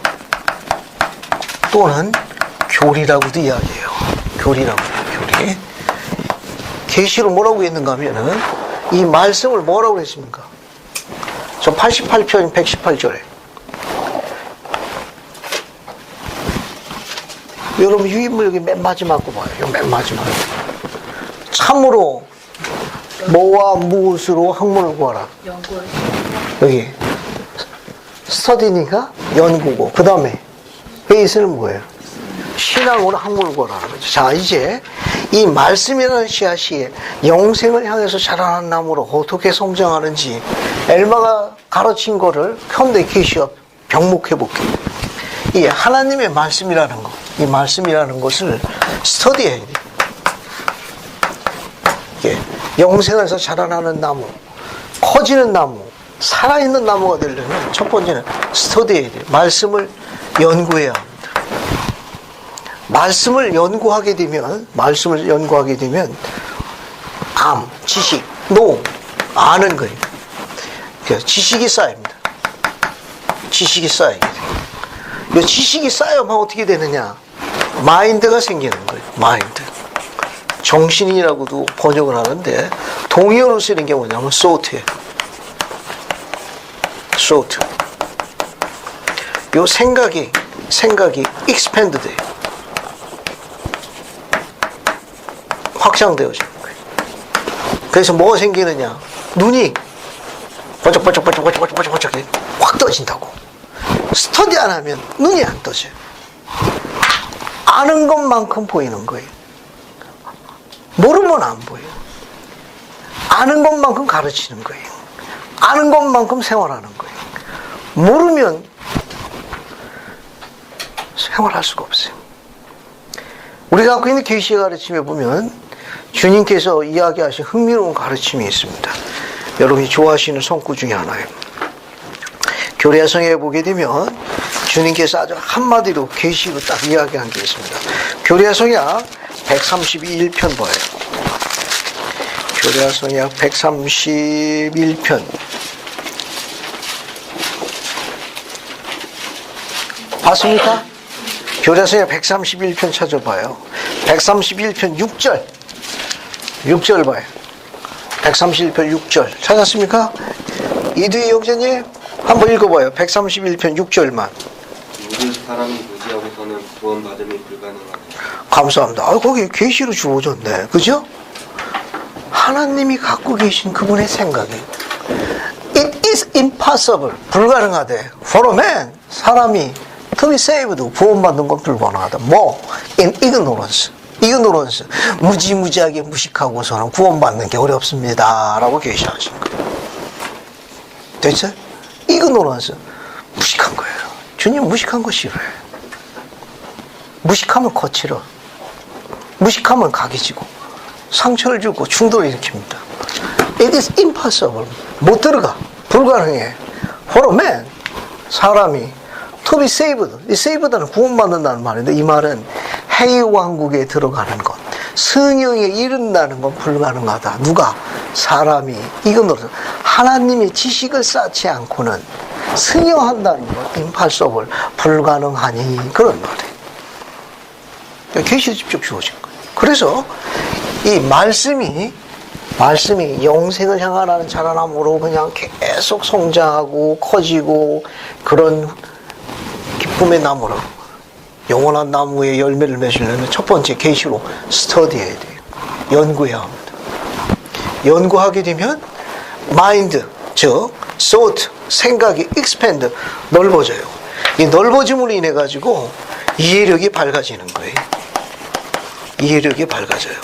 또는 교리라고도 이야기해요. 교리라고 해요. 교리. 계시로 뭐라고 했는가 하면은 이 말씀을 뭐라고 했습니까? 저 88편 118절에 여러분 유인물 여기 맨 마지막 거 봐요. 여기 맨 마지막. 참으로 뭐와 무엇으로 학문을 구하라. 여기 스터디니까 연구고 그 다음에 베이스는 뭐예요? 신앙으로 학문을 구하라는 거죠. 자, 이제 이 말씀이라는 씨앗이 영생을 향해서 자라는 나무로 어떻게 성장하는지 엘마가 가르친 거를 현대 계시와 병목해 볼게요. 이 하나님의 말씀이라는 것, 이 말씀이라는 것을 스터디해야 돼요. 이게 영생에서 자라나는 나무, 커지는 나무, 살아있는 나무가 되려면 첫 번째는 스터디해야 돼요. 말씀을 연구해야 합니다. 말씀을 연구하게 되면 지식, 아는 거예요. 지식이 쌓입니다. 지식이 쌓이게 돼요. 이 지식이 쌓여만 어떻게 되느냐? 마인드가 생기는 거예요. 마인드. 정신이라고도 번역을 하는데 동의어로 쓰는 게 뭐냐면 소트예요. 소트. 요 생각이 expand 돼요. 확장되어지는 거예요. 그래서 뭐가 생기느냐? 눈이 번쩍번쩍 확 떠진다고. 스터디 안 하면 눈이 안 떠져요. 아는 것만큼 보이는 거예요. 모르면 안 보여요. 아는 것만큼 가르치는 거예요. 아는 것만큼 생활하는 거예요. 모르면 생활할 수가 없어요. 우리가 갖고 있는 계시의 가르침에 보면 주님께서 이야기하신 흥미로운 가르침이 있습니다. 여러분이 좋아하시는 성구 중에 하나예요. 교리야성에 보게 되면 주님께서 아주 한마디로 계시로 딱 이야기한 게 있습니다. 교리야성약 131편 봐요. 교리야성약 131편 봤습니까? 교리야성약 131편 찾아봐요. 131편 6절 봐요. 131편 6절 찾았습니까? 이두희 형제님 한번 읽어봐요. 131편 6절만. 모든 사람이 무지하고서는 구원받음이 불가능하다. 감사합니다. 거기 계시로 주어졌네. 그죠? 하나님이 갖고 계신 그분의 생각이 It is impossible. 불가능하대. For a man. 사람이 to be saved. 구원받는 건 불가능하다. 뭐? In ignorance. 무지무지하게 무식하고서는 구원받는 게 어렵습니다. 라고 계시하신 거예요. 됐죠? ignorance. 무식한 거예요. 주님 무식한 거 싫어요. 무식하면 거칠어. 무식하면 각이지고 상처를 주고 충돌을 일으킵니다. It is impossible. 못 들어가. 불가능해. For a man. 사람이 to be saved. 이 saved는 구원받는다는 말인데 이 말은 해외왕국에 들어가는 것. 성령에 이른다는 건 불가능하다. 누가? 사람이. 이건 하나님의 지식을 쌓지 않고는 승여한다는 것. impossible. 불가능하니. 그런 말이에요. 계시로 직접 주어진 거예요. 그래서 이 말씀이 영생을 향하는 자라남으로 그냥 계속 성장하고 커지고 그런 기쁨의 나무로 영원한 나무의 열매를 맺으려면 첫 번째 계시로 스터디해야 돼요. 연구해야 합니다. 연구하게 되면 마인드, 즉 thought, 생각이 expand, 넓어져요. 이 넓어짐으로 인해 가지고 이해력이 밝아지는 거예요. 이해력이 밝아져요.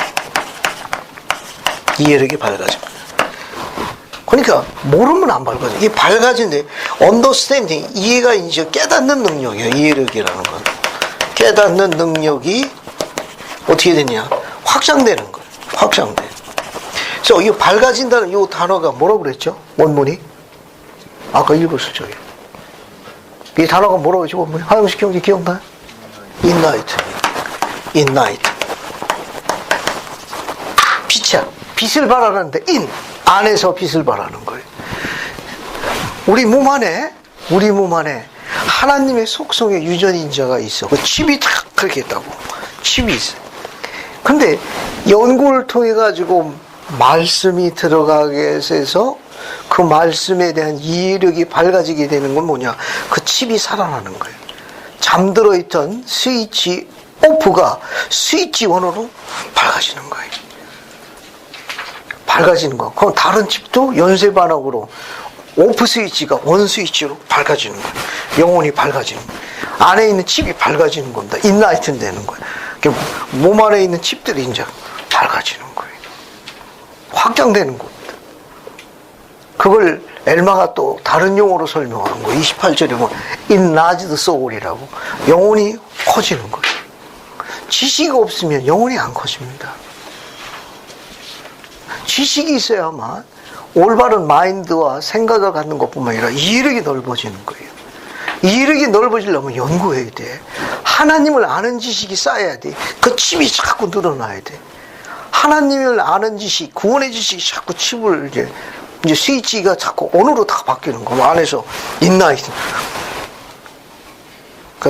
그러니까 모르면 안 밝아져. 이게 밝아진데 understanding, 이해가 이제 깨닫는 능력이에요. 이해력이라는 건. 깨닫는 능력이 어떻게 되냐? 확장되는 거예요. 확장돼. 그래서 이 밝아진다는 이 단어가 뭐라고 그랬죠? 원문이? 아까 읽었을 적에. 이 단어가 뭐라고 했죠? 원문이? 하영식 형제 기억나요? Inlight. 빛이야. 빛을 발하는데 안에서 빛을 발하는 거예요. 우리 몸 안에 하나님의 속성의 유전인자가 있어. 그 칩이 탁 그렇게 있다고. 칩이 있어. 근데 연구를 통해 가지고 말씀이 들어가게 해서 그 말씀에 대한 이해력이 밝아지게 되는 건 뭐냐? 그 칩이 살아나는 거예요. 잠들어 있던 스위치 오프가 스위치 원으로 밝아지는 거예요. 밝아지는 거. 그럼 다른 칩도 연쇄 반응으로 오프 스위치가 원 스위치로 밝아지는 거예요. 영혼이 밝아지는 거예요. 안에 있는 칩이 밝아지는 겁니다. 인라이튼 되는 거예요. 몸 안에 있는 칩들이 이제 밝아지는 거예요. 확장되는 겁니다. 그걸 엘마가 또 다른 용어로 설명하는 거예요. 28절에 보면 enlarged soul이라고. 영혼이 커지는 거예요. 지식이 없으면 영혼이 안 커집니다. 지식이 있어야만 올바른 마인드와 생각을 갖는 것뿐만 아니라 이해력이 넓어지는 거예요. 이해력이 넓어지려면 연구해야 돼. 하나님을 아는 지식이 쌓여야 돼. 그 칩이 자꾸 늘어나야 돼. 하나님을 아는 지식, 구원의 지식이 자꾸 칩을 이제 스위치가 자꾸 온으로 다 바뀌는 거. 안에서 인라이트.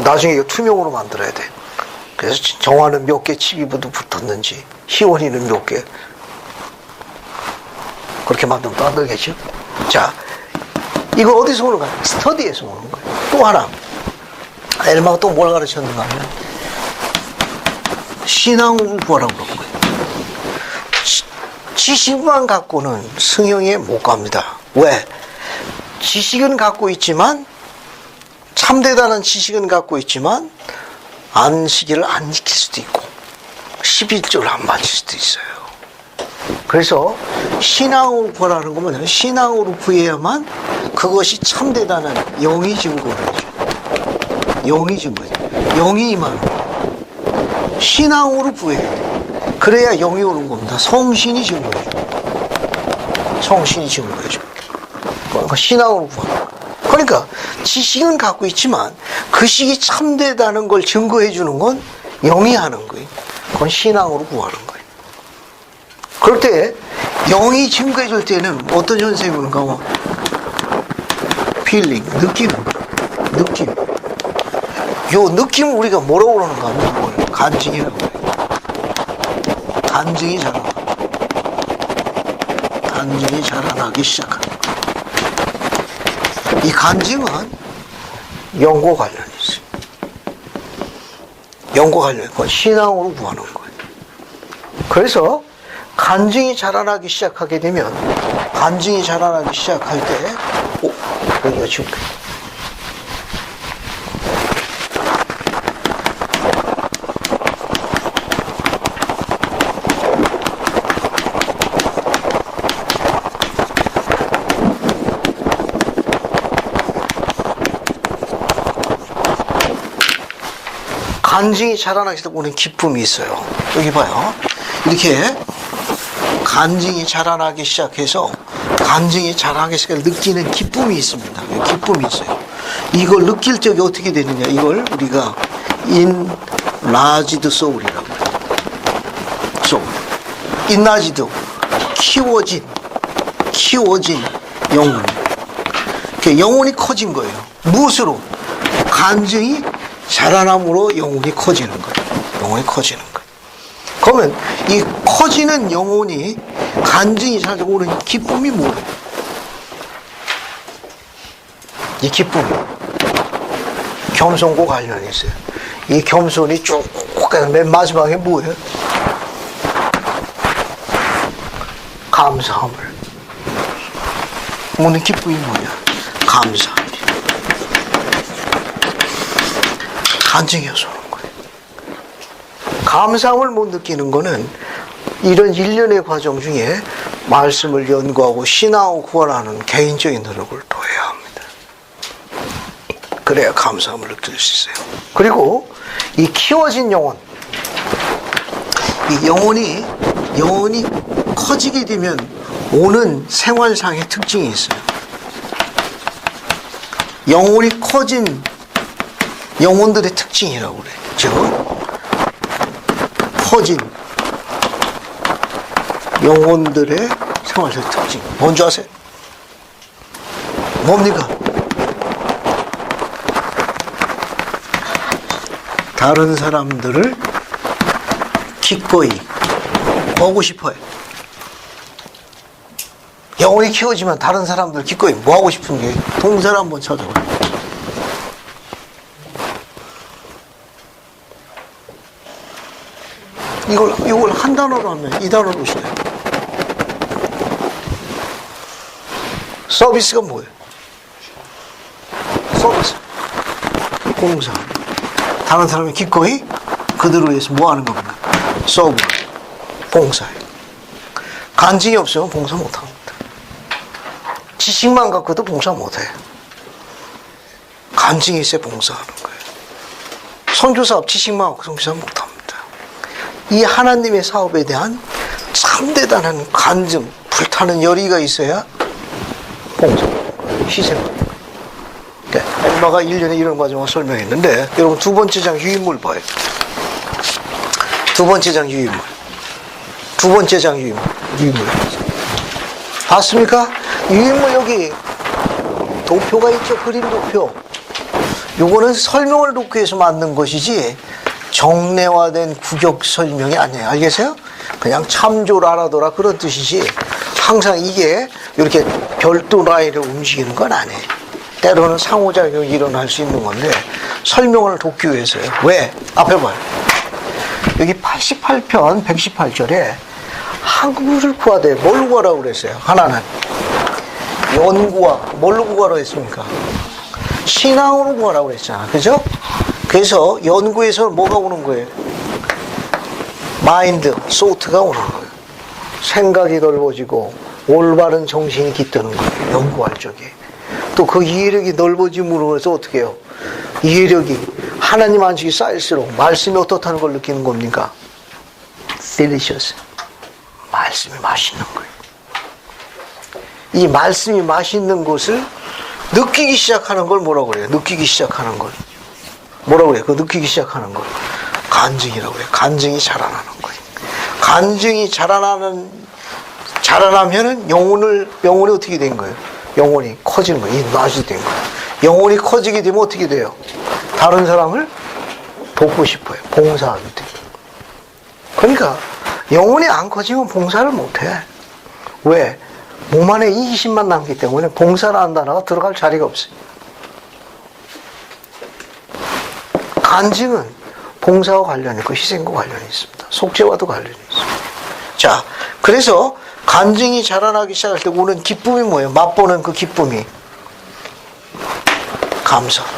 나중에 이거 투명으로 만들어야 돼. 그래서 정화는 몇 개 칩이 붙었는지, 희원이는 몇 개. 그렇게 만들면 또 안 되겠죠? 자, 이거 어디서 오는 거야? 스터디에서 오는 거예요. 또 하나. 엘마가 또 뭘 가르쳤는가 하면 신앙으로 구하라고 그런 거예요. 지식만 갖고는 승형에 못 갑니다. 왜? 지식은 갖고 있지만, 참되다는 지식은 갖고 있지만 안식일을 안 지킬 수도 있고 11조를 안 맞을 수도 있어요. 그래서 신앙으로 구하라는 건 뭐냐면 신앙으로 구해야만 그것이 참되다는 영이 증거를 해줘요. 영이 증거해요. 영이 임하는 거예요. 신앙으로 구해야 돼요. 그래야 영이 오는 겁니다. 성신이 증거해줘요. 성신이 증거해줘요. 그러니까 신앙으로 구하는 거예요. 그러니까 지식은 갖고 있지만 그 식이 참되다는 걸 증거해 주는 건 영이 하는 거예요. 그건 신앙으로 구하는 거예요. 그럴 때 영이 증거해 줄 때는 어떤 현상이 오는가 하면 필링, 느낌. 요 느낌을 우리가 뭐라고 그러는가 하면 간증이라고 해요. 간증이 자라나. 간증이 자라나기 시작합니다. 이 간증은 영과 관련이 있어요. 영과 관련이 있고 신앙으로 구하는 거예요. 그래서 간증이 자라나기 시작하게 되면 간증이 자라나기 시작할 때 여기가 지금 간증이 자라나기 시작하면 오는 기쁨이 있어요. 여기 봐요. 이렇게 간증이 자라나기 시작해서 간증이 자라나기 시작해서 느끼는 기쁨이 있습니다. 기쁨이 있어요. 이걸 느낄 적이 어떻게 되느냐. 이걸 우리가 인라지드 소울이라고 해요. 소울. 인라지드. 키워진 영혼. 영혼이 커진 거예요. 무엇으로? 간증이 자라남으로 영혼이 커지는 거예요. 영혼이 커지는 거예요. 그러면 이 커지는 영혼이 간증이 자라고 오는 기쁨이 뭐예요? 이 기쁨이 겸손과 관련이 있어요. 이 겸손이 쭉 가서 맨 마지막에 뭐예요? 감사함을 오는 기쁨이 뭐냐? 감사함. 간증이어서 오는 거예요. 감사함을 못 느끼는 거는 이런 일련의 과정 중에 말씀을 연구하고 신앙을 구원하는 개인적인 노력을 더 해야 합니다. 그래야 감사함을 느낄 수 있어요. 그리고 이 키워진 영혼, 이 영혼이 커지게 되면 오는 생활상의 특징이 있어요. 영혼이 커진 영혼들의 특징이라고 그래요. 즉, 커진 영혼들의 생활적 특징. 뭔지 아세요? 뭡니까? 다른 사람들을 기꺼이 보고 싶어요. 영혼이 키워지면 다른 사람들 기꺼이 뭐 하고 싶은 게 동사를 한번 찾아봐요. 이걸 한 단어로 하면 이 단어로 오시네요. 서비스가 뭐예요? 서비스. 공사. 다른 사람이 기꺼이 그들을 위해서 뭐 하는 겁니까? 서브. 봉사예요. 간증이 없으면 봉사 못 합니다. 지식만 갖고도 봉사 못 해요. 간증이 있어야 봉사하는 거예요. 선교사업 지식만 갖고 선교사 못 합니다. 이 하나님의 사업에 대한 참대단한 간증, 불타는 열의가 있어야 봉사, 희생합니다. 그러니까 엘마가 1년에 이런 과정을 설명했는데 여러분 두 번째 장 유인물 봐요. 두 번째 장 유인물. 두 번째 장 유인물. 봤습니까? 유인물 여기 도표가 있죠. 그림 도표. 요거는 설명을 놓기 위해서 만든 것이지 정례화된 구격 설명이 아니에요. 알겠어요? 그냥 참조를 알아둬라 그런 뜻이지 항상 이게 이렇게 별도 라인을 움직이는 건 아니에요. 때로는 상호작용이 일어날 수 있는 건데 설명을 돕기 위해서요. 왜? 앞에 봐요. 여기 88편 118절에 한국을 구하되 뭘 구하라고 그랬어요? 하나는 연구와 뭘로 구하라고 했습니까? 신앙으로 구하라고 그랬잖아. 그죠? 그래서 연구에서 뭐가 오는 거예요? 마인드, 소트가 오는 거예요. 생각이 넓어지고 올바른 정신이 깃드는 거예요. 연구할 적에. 또 그 이해력이 넓어짐으로 해서 어떻게 해요? 이해력이 하나님 안식이 쌓일수록 말씀이 어떻다는 걸 느끼는 겁니까? delicious. 말씀이 맛있는 거예요. 이 말씀이 맛있는 것을 느끼기 시작하는 걸 뭐라고 그래요? 느끼기 시작하는 걸. 뭐라고 그래요? 그 느끼기 시작하는 걸. 간증이라고 그래요. 간증이 자라나는 거예요. 간증이 자라나면은 영혼이 어떻게 된 거예요? 영혼이 커지는 거예요. 이 맛이 된 거예요. 영혼이 커지게 되면 어떻게 돼요? 다른 사람을 돕고 싶어요. 봉사하게 돼요. 그러니까 영혼이 안 커지면 봉사를 못해. 왜? 몸 안에 이기심만 남기 때문에 봉사라는 단어가 들어갈 자리가 없어요. 간증은 봉사와 관련이 있고 희생과 관련이 있습니다. 속죄와도 관련이 있습니다. 자, 그래서 간증이 자라나기 시작할 때 오는 기쁨이 뭐예요? 맛보는 그 기쁨이 감사입니다.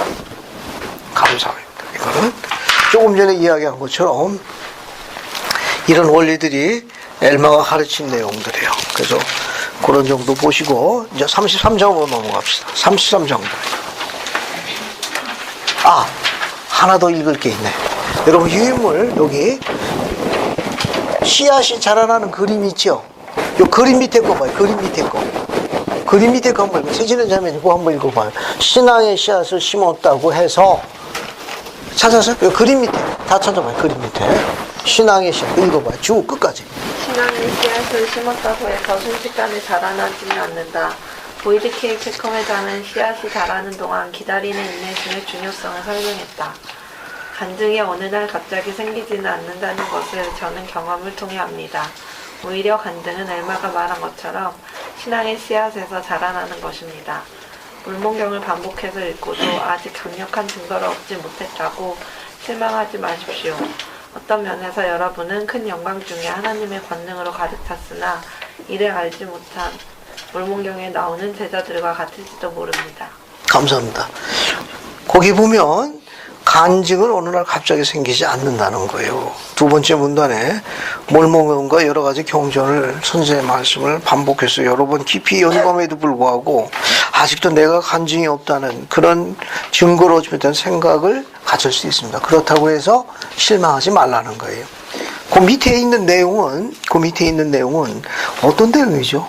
이거는 조금 전에 이야기한 것처럼 이런 원리들이 엘마가 가르친 내용들이에요. 그래서 그런 정도 보시고 이제 33장으로 넘어갑시다. 33장. 하나 더 읽을 게 있네. 여러분 유인물 여기 씨앗이 자라나는 그림 있죠? 요 그림 밑에 거 봐요. 그림 밑에 거. 그림 밑에 거 한번 읽어요. 세진은 자매님 그거 한번 읽어봐요. 신앙의 씨앗을 심었다고 해서 찾아서 요 그림 밑에 다 찾아봐요. 그림 밑에 신앙의 씨앗 읽어봐요. 쭉 끝까지. 신앙의 씨앗을 심었다고 해서 순식간에 자라나지는 않는다. 보이드케이 체컴회장은 씨앗이 자라는 동안 기다리는 인내심의 중요성을 설명했다. 간증이 어느 날 갑자기 생기지는 않는다는 것을 저는 경험을 통해 압니다. 오히려 간증은 엘마가 말한 것처럼 신앙의 씨앗에서 자라나는 것입니다. 물mon경을 반복해서 읽고도 아직 강력한 증거를 얻지 못했다고 실망하지 마십시오. 어떤 면에서 여러분은 큰 영광 중에 하나님의 권능으로 가득 찼으나 이를 알지 못한 물mon경에 나오는 제자들과 같을지도 모릅니다. 감사합니다. 거기 보면 간증은 어느 날 갑자기 생기지 않는다는 거예요. 두 번째 문단에 몰몬경과 여러 가지 경전을 선생의 말씀을 반복해서 여러 번 깊이 연구함에도 불구하고 아직도 내가 간증이 없다는 그런 증거를 얻지 못한 생각을 가질 수 있습니다. 그렇다고 해서 실망하지 말라는 거예요. 그 밑에 있는 내용은 어떤 내용이죠?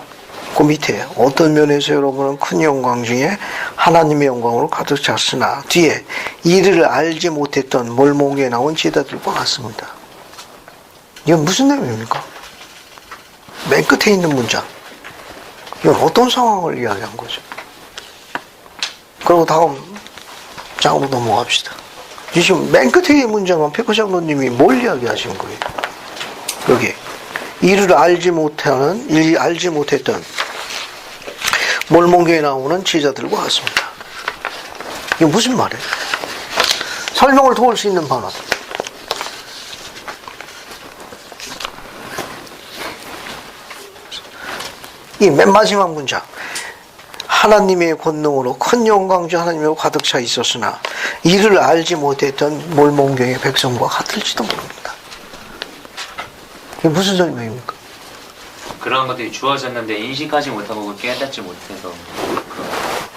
그 밑에 어떤 면에서 여러분은 큰 영광 중에 하나님의 영광으로 가득 찼으나 뒤에 이를 알지 못했던 몰몬경에 나온 제자들과 같습니다. 이건 무슨 내용입니까? 맨 끝에 있는 문장. 이건 어떤 상황을 이야기한 거죠? 그리고 다음 장으로 넘어갑시다. 지금 맨 끝에 있는 문장은 페커 장로님이 뭘 이야기하신 거예요? 여기 이를 알지 못했던 몰몬경에 나오는 제자들과 같습니다. 이게 무슨 말이에요? 설명을 도울 수 있는 반언. 이 맨 마지막 문장. 하나님의 권능으로 큰 영광 중 하나님과 가득 차 있었으나 이를 알지 못했던 몰몬경의 백성과 같을지도 모릅니다. 이게 무슨 설명입니까? 그런 것들이 주어졌는데 인식하지 못하고 깨닫지 못해서.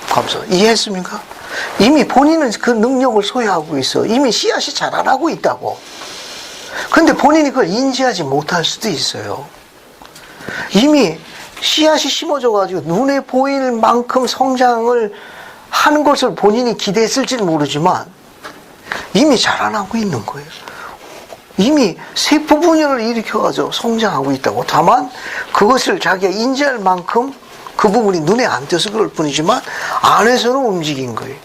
감사합니다. 이해했습니까? 이미 본인은 그 능력을 소유하고 있어. 이미 씨앗이 자라나고 있다고. 그런데 본인이 그걸 인지하지 못할 수도 있어요. 이미 씨앗이 심어져가지고 눈에 보일 만큼 성장을 하는 것을 본인이 기대했을지는 모르지만 이미 자라나고 있는 거예요. 이미 세포 분열을 일으켜가지고 성장하고 있다고. 다만 그것을 자기가 인지할 만큼 그 부분이 눈에 안 띄어서 그럴 뿐이지만 안에서는 움직인 거예요.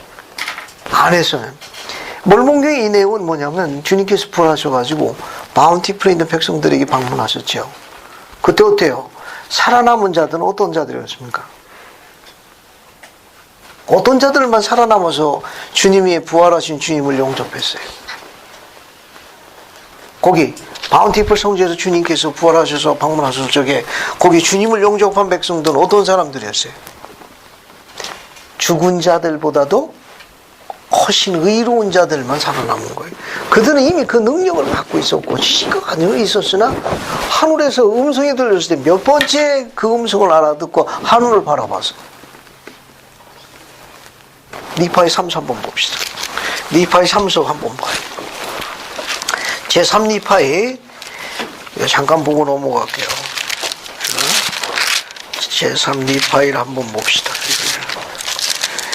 안에서는. 몰몬경의 이 내용은 뭐냐면 주님께서 부활하셔가지고 마운티플에 있는 백성들에게 방문하셨죠. 그때 어때요? 살아남은 자들은 어떤 자들이었습니까? 어떤 자들만 살아남아서 주님이 부활하신 주님을 영접했어요? 거기 바운티풀 성지에서 주님께서 부활하셔서 방문하셔서 거기 주님을 영접한 백성들은 어떤 사람들이었어요? 죽은 자들보다도 훨씬 의로운 자들만 살아남은 거예요. 그들은 이미 그 능력을 갖고 있었고 지식과 가능이 있었으나 하늘에서 음성이 들렸을 때 몇 번째 그 음성을 알아듣고 하늘을 바라봤어요. 니파의 3서 한번 봅시다. 니파의 3서 한번 봐요. 제3니파의 잠깐 보고 넘어갈게요. 제3니파를 한번 봅시다.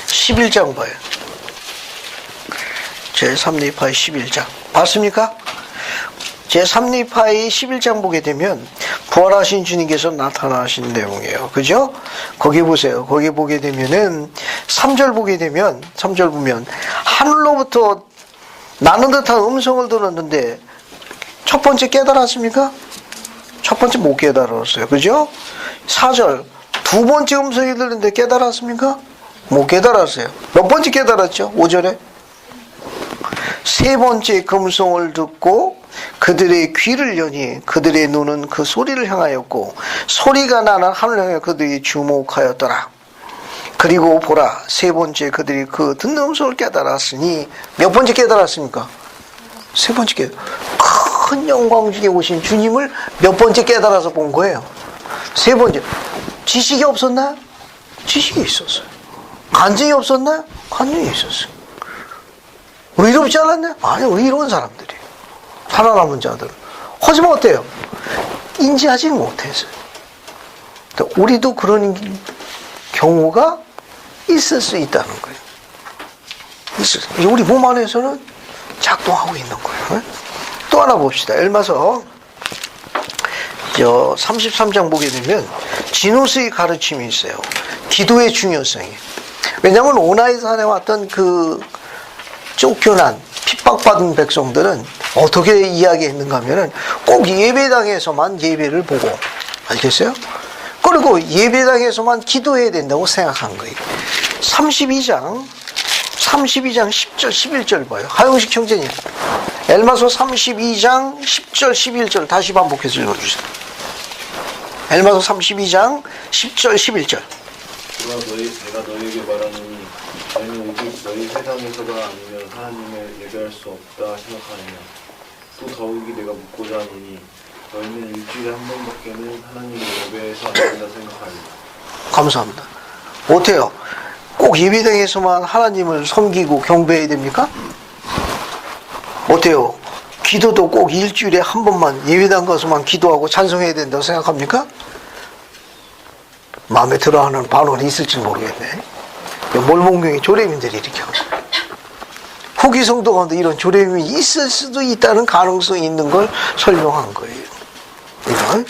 11장 봐요. 제3니파의 11장 봤습니까? 제3니파의 11장 보게 되면 부활하신 주님께서 나타나신 내용이에요. 그죠? 거기 보세요. 거기 보게 되면은 3절 보게 되면 3절 보면 하늘로부터 나는 듯한 음성을 들었는데 첫 번째 깨달았습니까? 첫 번째 못 깨달았어요. 그죠? 4절 두 번째 음성이 들렸는데 깨달았습니까? 못 깨달았어요. 몇 번째 깨달았죠? 5절에 세 번째 금성을 듣고 그들의 귀를 여니 그들의 눈은 그 소리를 향하였고 소리가 나는 하늘을 향해 그들이 주목하였더라. 그리고 보라 세 번째 그들이 그 듣는 음성을 깨달았으니 몇 번째 깨달았습니까? 세 번째 큰 영광 중에 오신 주님을 몇 번째 깨달아서 본 거예요? 세 번째. 지식이 없었나? 지식이 있었어요. 간증이 없었나? 간증이 있었어요. 의롭지 않았나? 아니, 의로운 사람들이에요. 살아남은 자들. 하지만 어때요? 인지하지 못했어요. 우리도 그런 경우가 있을 수 있다는 거예요. 우리 몸 안에서는 작동하고 있는 거예요. 또 하나 봅시다. 엘마서 33장 보게 되면 지노스의 가르침이 있어요. 기도의 중요성이. 왜냐하면 오나이산에 왔던 그 쫓겨난 핍박받은 백성들은 어떻게 이야기했는가 하면은 꼭 예배당에서만 예배를 보고, 알겠어요? 그리고 예배당에서만 기도해야 된다고 생각한 거예요. 32장 10절 11절 봐요. 하용식 형제님 엘마서 32장 10절 11절 다시 반복해서 읽어주세요. 엘마서 32장 10절 11절 내가 너희에게 말하노니 너희는 오직 너희 회당에서가 아니면 하나님을 예배할 수 없다 생각하느냐. 또 더욱이 내가 묻고자 하노니 너희는 일주일에 한 번밖에는 하나님을 예배해서 안 된다 생각하느냐. 감사합니다. 어때요? 꼭 예배당에서만 하나님을 섬기고 경배해야 됩니까? 어때요? 기도도 꼭 일주일에 한 번만 예배당 가서만 기도하고 찬송해야 된다고 생각합니까? 마음에 들어하는 반론이 있을지 모르겠네. 몰목명의 조례민들이 이렇게 하고 후기 성도 가운데 이런 조례민이 있을 수도 있다는 가능성이 있는 걸 설명한 거예요. 이건.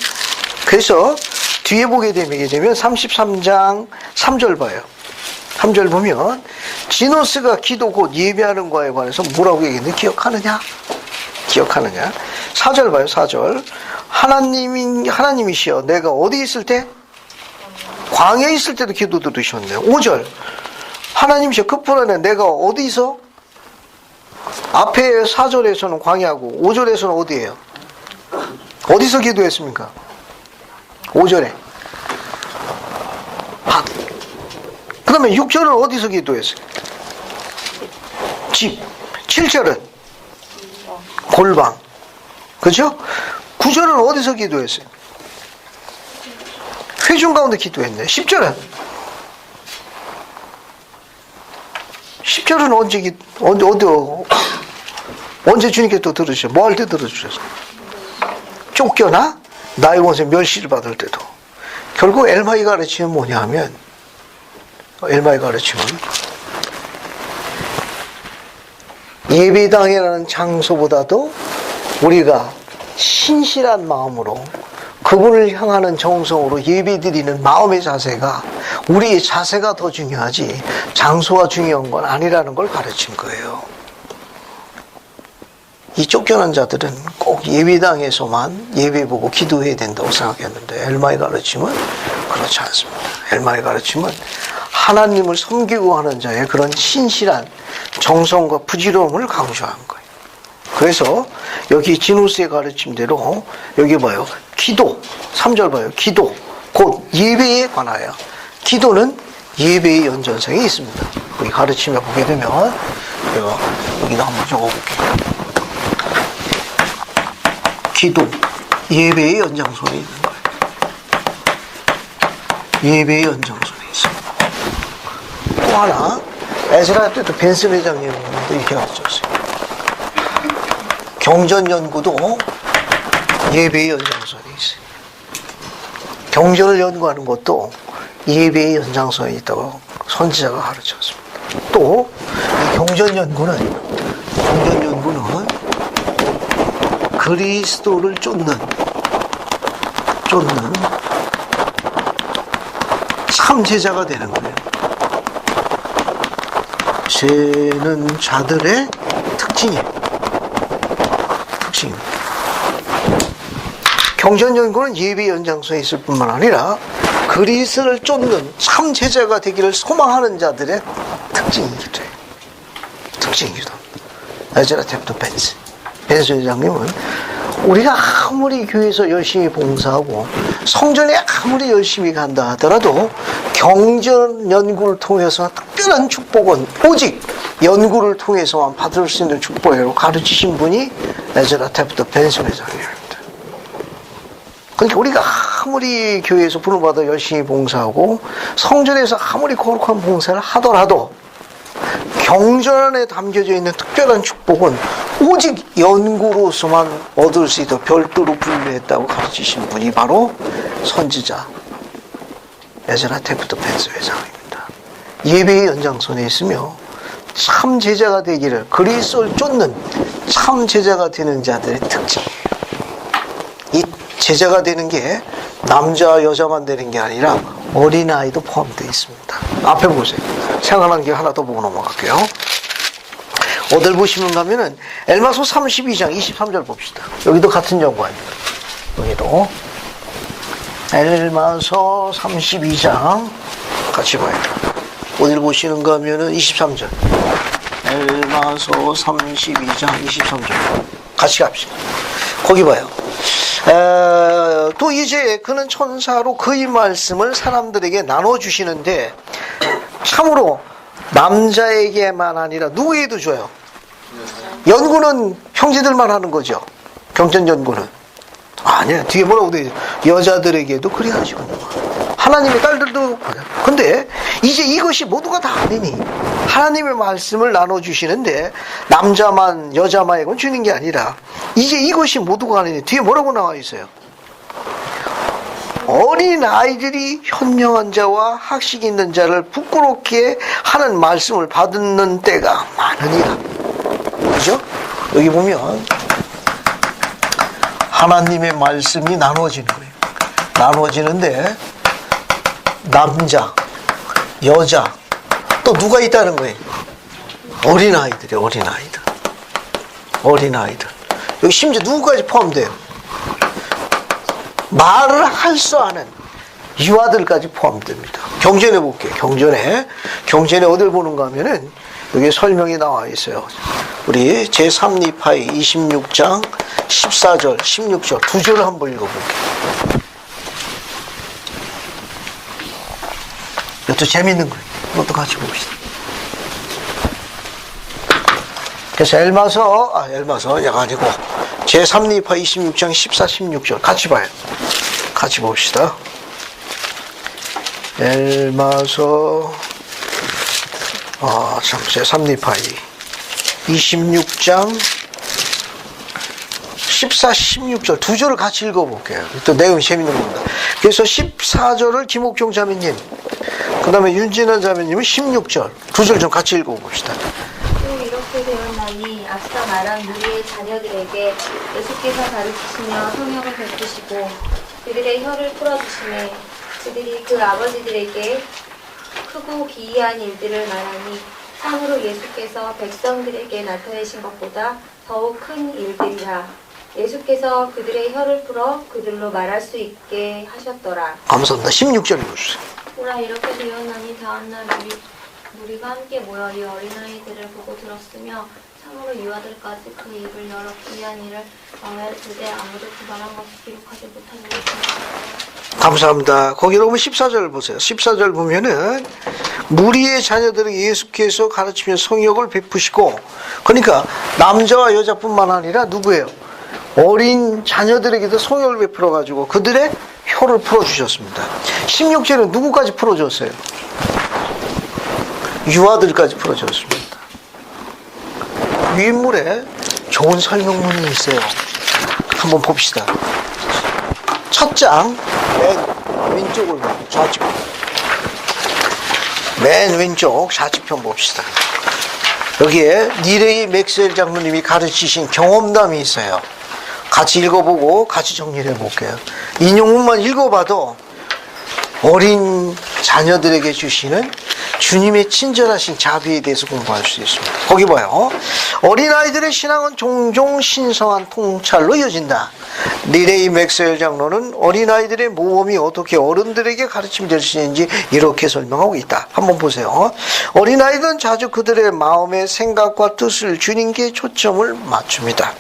그래서 뒤에 보게 되면 33장 3절 봐요. 3절 보면 지노스가 기도 곧 예배하는 거에 관해서 뭐라고 얘기했는데 기억하느냐? 4절 봐요. 4절 하나님이시여 내가 어디 있을 때? 광야에 있을 때도 기도 들으셨네요. 5절 하나님이시여 그뿐 내가 어디서? 앞에 4절에서는 광야고 5절에서는 어디예요? 어디서 기도했습니까? 5절에 그 다음에 6절은 어디서 기도했어요? 집. 7절은 골방. 그죠? 9절은 어디서 기도했어요? 회중 가운데 기도했네. 10절은 언제 주님께 또 들으셨어요? 뭐 할 때 들어주셨어요? 쫓겨나 나의 원수의 멸시를 받을 때도. 결국 엘마의 가르침은 뭐냐 하면 엘마의 가르침은 예배당이라는 장소보다도 우리가 신실한 마음으로 그분을 향하는 정성으로 예배드리는 마음의 자세가 우리의 자세가 더 중요하지 장소가 중요한 건 아니라는 걸 가르친 거예요. 이 쫓겨난 자들은 꼭 예배당에서만 예배 보고 기도해야 된다고 생각했는데 엘마의 가르침은 그렇지 않습니다. 엘마의 가르침은 하나님을 섬기고 하는 자의 그런 신실한 정성과 부지런함을 강조한 거예요. 그래서 여기 진우스의 가르침대로 여기 봐요. 기도, 3절 봐요. 기도, 곧 예배에 관하여. 기도는 예배의 연전성이 있습니다. 우리 가르침에 보게 되면 여기도 한번 적어볼게요. 기도, 예배의 연장선에 있는 거예요. 예배의 연장선에 있습니다. 또 하나, 에스라 때도 벤슨 회장님도 이렇게 가르쳤어요. 경전연구도 예배의 연장선에 있어요. 경전을 연구하는 것도 예배의 연장선에 있다고 선지자가 가르쳤습니다. 또 이 경전연구는 그리스도를 쫓는 참 제자가 되는 거예요. 세는 자들의 특징입니다. 경전연구는 예배 연장선에 있을 뿐만 아니라 그리스도를 쫓는 참 제자가 되기를 소망하는 자들의 특징이기도 해요. 특징이기도 합니다. 에즈라 탭도 벤스 회장님은 우리가 아무리 교회에서 열심히 봉사하고 성전에 아무리 열심히 간다 하더라도 경전 연구를 통해서 특별한 축복은 오직 연구를 통해서만 받을 수 있는 축복이라고 가르치신 분이 에즈라 탭도 벤스 회장님입니다. 그러니까 우리가 아무리 교회에서 부름받아 열심히 봉사하고 성전에서 아무리 거룩한 봉사를 하더라도 경전 안에 담겨져 있는 특별한 축복은 오직 연구로서만 얻을 수 있도록 별도로 분류했다고 가르치신 분이 바로 선지자 에즈라 테프트 펜스 회장입니다. 예배의 연장선에 있으며 참 제자가 되기를 그리스도를 쫓는 참 제자가 되는 자들의 특징이에요. 이 제자가 되는 게 남자 여자만 되는 게 아니라 어린아이도 포함되어 있습니다. 앞에 보세요. 생각난 게 하나 더 보고 넘어갈게요. 어딜 보시면 가면은 엘마소 32장 23절 봅시다. 여기도 같은 연구입니다. 여기도 엘마소 32장 같이 봐요. 어딜 보시는가 하면은 23절. 엘마소 32장 23절 같이 갑시다. 거기 봐요. 또 이제 그는 천사로 그의 말씀을 사람들에게 나눠주시는데 참으로 남자에게만 아니라 누구에게도 줘요. 연구는 형제들만 하는 거죠. 경전 연구는 아니야. 뒤에 뭐라고 돼? 여자들에게도 그리 하시군요. 하나님의 딸들도 그래요. 근데 이제 이것이 모두가 다 아니니 하나님의 말씀을 나눠주시는데 남자만 여자만에건 주는 게 아니라 이제 이것이 모두가 아니니 뒤에 뭐라고 나와 있어요? 어린 아이들이 현명한 자와 학식 있는 자를 부끄럽게 하는 말씀을 받는 때가 많으니라. 그죠? 여기 보면 하나님의 말씀이 나눠지는 거예요. 나눠지는데 남자, 여자, 또 누가 있다는 거예요? 어린아이들이에요. 어린아이들. 여기 심지어 누구까지 포함돼요? 말을 할 수 아는 유아들까지 포함됩니다. 경전에 볼게요. 경전에 어딜 보는가 하면은 여기 설명이 나와 있어요. 우리 제3리파이 26장 14절, 16절 두 절을 한번 읽어볼게요. 이것도 재밌는 거예요. 이것도 같이 봅시다. 그래서 엘마서가 아니고 제3리파 26장 14, 16절 같이 봐요. 같이 봅시다. 엘마서 제3리파이 26장 14, 16절 두 절을 같이 읽어볼게요. 또 내용이 재밌는 겁니다. 그래서 14절을 김옥종 자매님, 그 다음에 윤진환 자매님은 16절 두 절 좀 같이 읽어봅시다. 또 이렇게 되었나니 앞서 말한 우리의 자녀들에게 예수께서 가르치시며 성령을 베푸시고 그들의 혀를 풀어주시매 그들이 그 아버지들에게 크고 기이한 일들을 말하니 참으로 예수께서 백성들에게 나타내신 것보다 더욱 큰 일들이라. 예수께서 그들의 혀를 풀어 그들로 말할 수 있게 하셨더라. 감사합니다. 16절 읽어주세요. 보라 이렇게 되었나니 다음날 무리가 함께 모여 이 어린아이들을 보고 들었으며 참으로 유아들까지 그 입을 열어 기이한 일을 마음에 들되 아무도 그 말한 것을 기록하지 못하고 있습니다. 감사합니다. 거기로 보면 14절 보세요. 14절 보면은 무리의 자녀들에게 예수께서 가르치며 성역을 베푸시고, 그러니까 남자와 여자뿐만 아니라 누구예요? 어린 자녀들에게도 성역을 베풀어 가지고 그들의 혀를 풀어주셨습니다. 16절은 누구까지 풀어줬어요? 유아들까지 풀어줬습니다. 윗물에 좋은 설명문이 있어요. 한번 봅시다. 첫 장 맨 왼쪽을 좌측, 맨 왼쪽 좌측편 봅시다. 여기에 니레이 맥스웰 장로님이 가르치신 경험담이 있어요. 같이 읽어보고 같이 정리를 해볼게요. 인용문만 읽어봐도 어린 자녀들에게 주시는 주님의 친절하신 자비에 대해서 공부할 수 있습니다. 거기 봐요. 어린아이들의 신앙은 종종 신성한 통찰로 이어진다. 니레이 맥스웰 장로는 어린아이들의 모범이 어떻게 어른들에게 가르침이 될 수 있는지 이렇게 설명하고 있다. 한번 보세요. 어린아이들은 자주 그들의 마음의 생각과 뜻을 주님께 초점을 맞춥니다.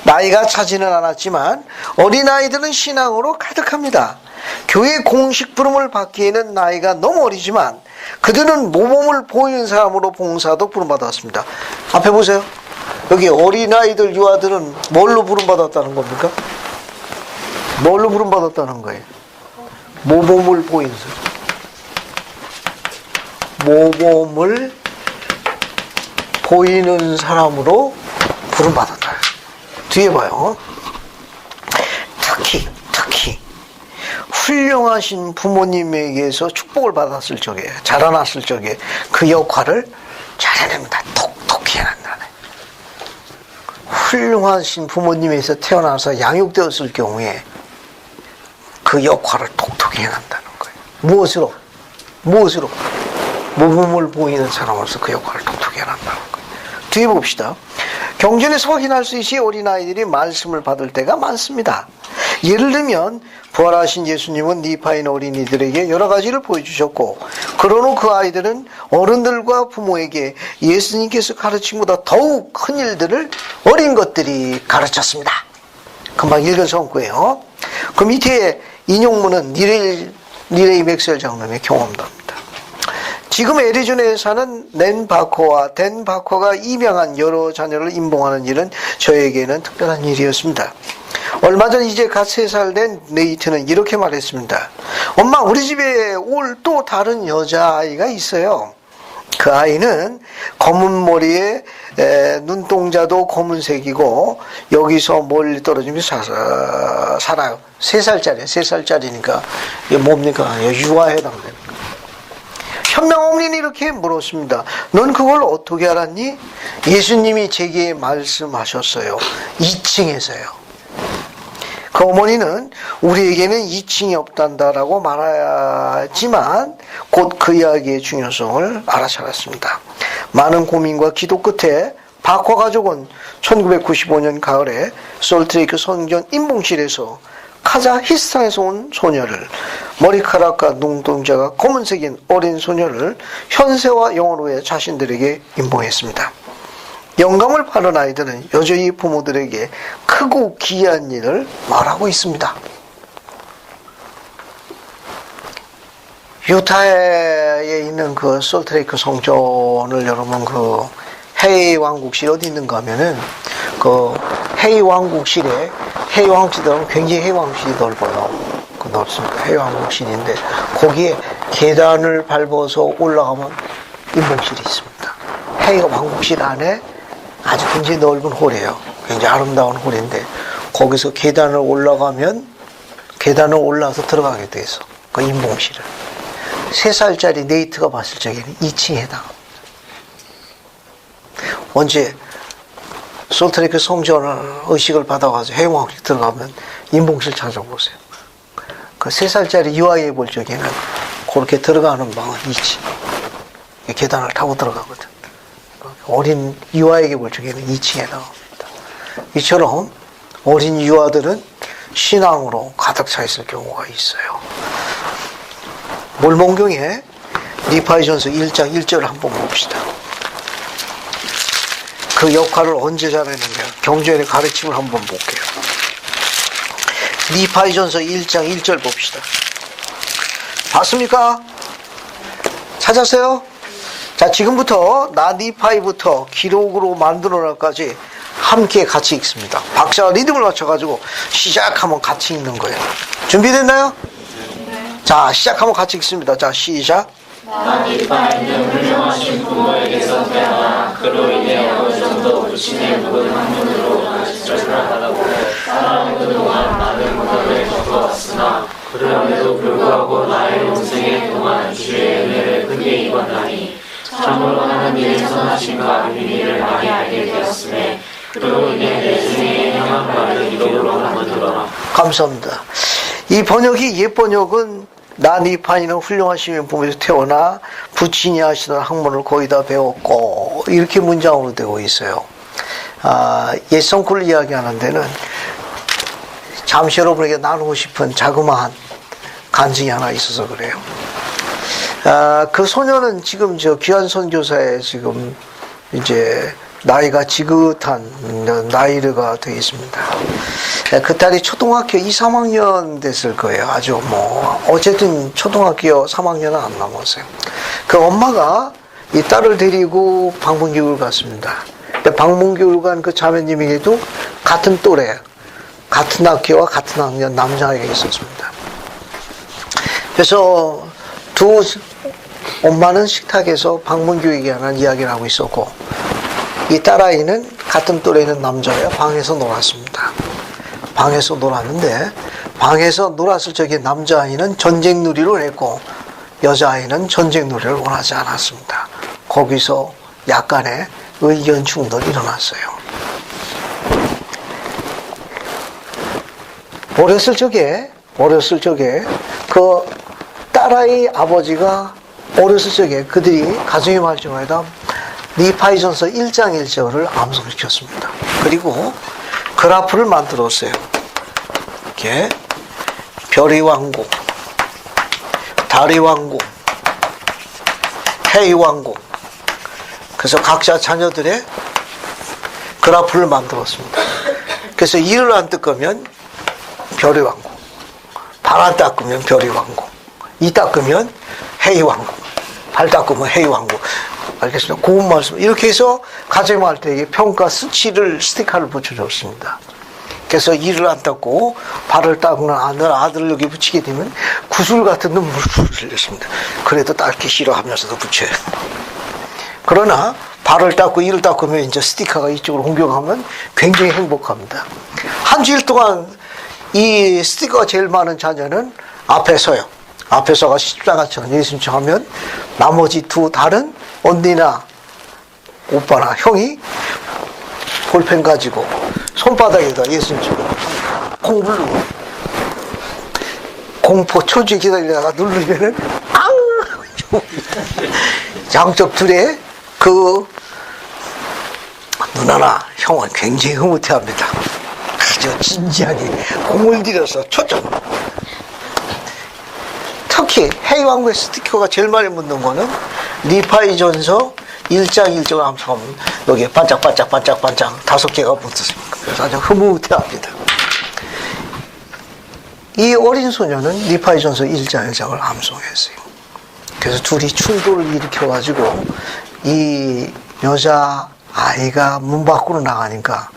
나이가 차지는 않았지만 어린아이들은 신앙으로 가득합니다. 교회 공식 부름을 받기에는 나이가 너무 어리지만 그들은 모범을 보이는 사람으로 봉사도 부름받았습니다. 앞에 보세요. 여기 어린아이들, 유아들은 뭘로 부름받았다는 겁니까? 뭘로 부름받았다는 거예요? 모범을 보이는 사람. 모범을 보이는 사람으로 부름받았다. 뒤에 봐요. 특히 훌륭하신 부모님에게서 축복을 받았을 적에, 자라났을 적에 그 역할을 잘해냅니다. 톡톡히 해낸다네. 훌륭하신 부모님에서 태어나서 양육되었을 경우에 그 역할을 톡톡히 해낸다는 거예요. 무엇으로? 모범을 보이는 사람으로서 그 역할을 톡톡히 해낸다는 거예요. 뒤에 봅시다. 경전에서 확인할 수 있이 어린아이들이 말씀을 받을 때가 많습니다. 예를 들면 부활하신 예수님은 니파인 어린이들에게 여러 가지를 보여주셨고, 그런 후 그 아이들은 어른들과 부모에게 예수님께서 가르친 것보다 더욱 큰 일들을 어린 것들이 가르쳤습니다. 금방 읽은 성구예요. 그 밑에 인용문은 니레이 맥스웰 장로님의 경험담입니다. 지금 애리조나에 사는 낸 바커와 댄 바커가 입양한 여러 자녀를 임봉하는 일은 저에게는 특별한 일이었습니다. 얼마 전 이제 갓 3살 된 네이트는 이렇게 말했습니다. 엄마, 우리 집에 올 또 다른 여자아이가 있어요. 그 아이는 검은 머리에 눈동자도 검은색이고 여기서 멀리 떨어지면서 살아요. 3살짜리예요. 3살짜리니까 이게 뭡니까? 유아에 해당됩니다. 현명 어머니는 이렇게 물었습니다. 넌 그걸 어떻게 알았니? 예수님이 제게 말씀하셨어요. 2층에서요. 그 어머니는 우리에게는 2층이 없단다라고 말하지만 곧 그 이야기의 중요성을 알아차렸습니다. 많은 고민과 기도 끝에 바커 가족은 1995년 가을에 솔트레이크 성전 임봉실에서 카자흐스탄에서 온 소녀를, 머리카락과 눈동자가 검은색인 어린 소녀를 현세와 영원후에 자신들에게 임봉했습니다. 영감을 받은 아이들은 여전히 부모들에게 크고 기이한 일을 말하고 있습니다. 유타에 있는 그 솔트레이크 성전을 여러분 그 헤이 왕국실 어디 있는가 하면은 그 헤이 왕국실에 굉장히 헤이 왕국실이 넓어요. 그 넓습니다. 헤이 왕국실인데 거기에 계단을 밟아서 올라가면 임봉실이 있습니다. 헤이 왕국실 안에 아주 굉장히 넓은 홀이에요. 굉장히 아름다운 홀인데 거기서 계단을 올라가면 계단을 올라서 들어가게 돼 있어. 그 임봉실을. 3살짜리 네이트가 봤을 적에는 2층에 해당합니다. 언제 솔트레이크 성전을 의식을 받아가지고 해왕실 들어가면 임봉실 찾아보세요. 그 3살짜리 유아에 볼 적에는 그렇게 들어가는 방은 2층. 계단을 타고 들어가거든. 어린 유아에게 볼 적에는 2층에 나옵니다. 이처럼 어린 유아들은 신앙으로 가득 차 있을 경우가 있어요. 몰몬경에 니파이전서 1장 1절을 한번 봅시다. 그 역할을 언제 잘했느냐. 경전의 가르침을 한번 볼게요. 니파이전서 1장 1절 봅시다. 봤습니까? 찾았어요? 자, 지금부터 나 니파이부터 기록으로 만들어라까지 함께 같이 읽습니다. 박자와 리듬을 맞춰가지고 시작하면 같이 읽는 거예요. 준비됐나요? 네. 자, 시작하면 같이 읽습니다. 자, 시작. 나 니파이는 훌륭하신 부모에게서 태어나 그로 인해 어느 정도 부친의 묵은 학문으로 가르침을 받았고 살아오는 동안 많은 고난을 겪어왔으나 그럼에도 불구하고 나의 동생의 동안 주의 은혜를 크게 입었나니 참으로 하나님의 선하심과 비밀을 많이 알게 되었으며 그로 인해 내 생에 향한 바를 기록으로 만들어라. 감사합니다. 이 번역이 옛 번역은 나 니파이는 훌륭하신 부모에서 태어나 부친이 하시던 학문을 거의 다 배웠고 이렇게 문장으로 되어 있어요. 옛 성구를 이야기하는 데는 잠시 여러분에게 나누고 싶은 자그마한 간증이 하나 있어서 그래요. 그 소녀는 지금 저 귀한 선교사에 지금 이제 나이가 지긋한 나이가 되어 있습니다. 그 딸이 초등학교 2, 3학년 됐을 거예요. 아주 어쨌든 초등학교 3학년은 안 넘었어요. 그 엄마가 이 딸을 데리고 방문교육을 갔습니다. 방문교육을 간 그 자매님에게도 같은 또래, 같은 학교와 같은 학년 남자아이가 있었습니다. 그래서 두 엄마는 식탁에서 방문교육에 관한 이야기를 하고 있었고 이 딸아이는 같은 또래 있는 남자와 방에서 놀았습니다. 방에서 놀았는데 방에서 놀았을 적에 남자아이는 전쟁놀이를 했고 여자아이는 전쟁놀이를 원하지 않았습니다. 거기서 약간의 의견 충돌이 일어났어요. 어렸을 적에 그 딸아이 아버지가 어렸을 적에 그들이 가정의 말씀에다 니파이전서 1장 1절을 암송시켰습니다. 그리고 그래프를 만들었어요. 이렇게 별의 왕국, 달의 왕국, 해의 왕국. 그래서 각자 자녀들의 그래프를 만들었습니다. 그래서 이를 안 닦으면 별의 왕국, 발 안 닦으면 별의 왕국, 이 닦으면 해의 왕국, 발 닦으면 해의 왕국. 알겠습니다. 고운 말씀. 이렇게 해서 가정할 때 평가 수치를 스티커를 붙여줬습니다. 그래서 이를 안 닦고 발을 닦는 아들을 여기 붙이게 되면 구슬 같은 눈물을 흘렸습니다. 그래도 닦기 싫어하면서도 붙여요. 그러나 발을 닦고 이를 닦으면 이제 스티커가 이쪽으로 옮겨가면 굉장히 행복합니다. 한 주일 동안 이 스티커가 제일 많은 자녀는 앞에 서요. 앞에 서가 십자가처럼 예수님처럼 하면 나머지 두 다른 언니나 오빠나 형이 볼펜 가지고 손바닥에다 예수님처럼 콩 누르고 공포 초주에 기다리다가 누르면은 앙! 양쪽 둘에 그 누나나 형은 굉장히 흐뭇해합니다. 아주 진지하게 공을 들여서 초점. 특히 해왕국의 스티커가 제일 많이 묻는 거는 니파이전서 1장 1절을 암송하면 여기에 반짝반짝 5개가 붙었습니다. 그래서 아주 흐뭇해합니다. 이 어린 소녀는 니파이전서 1장 1장을 암송했어요. 그래서 둘이 충돌을 일으켜가지고 이 여자아이가 문 밖으로 나가니까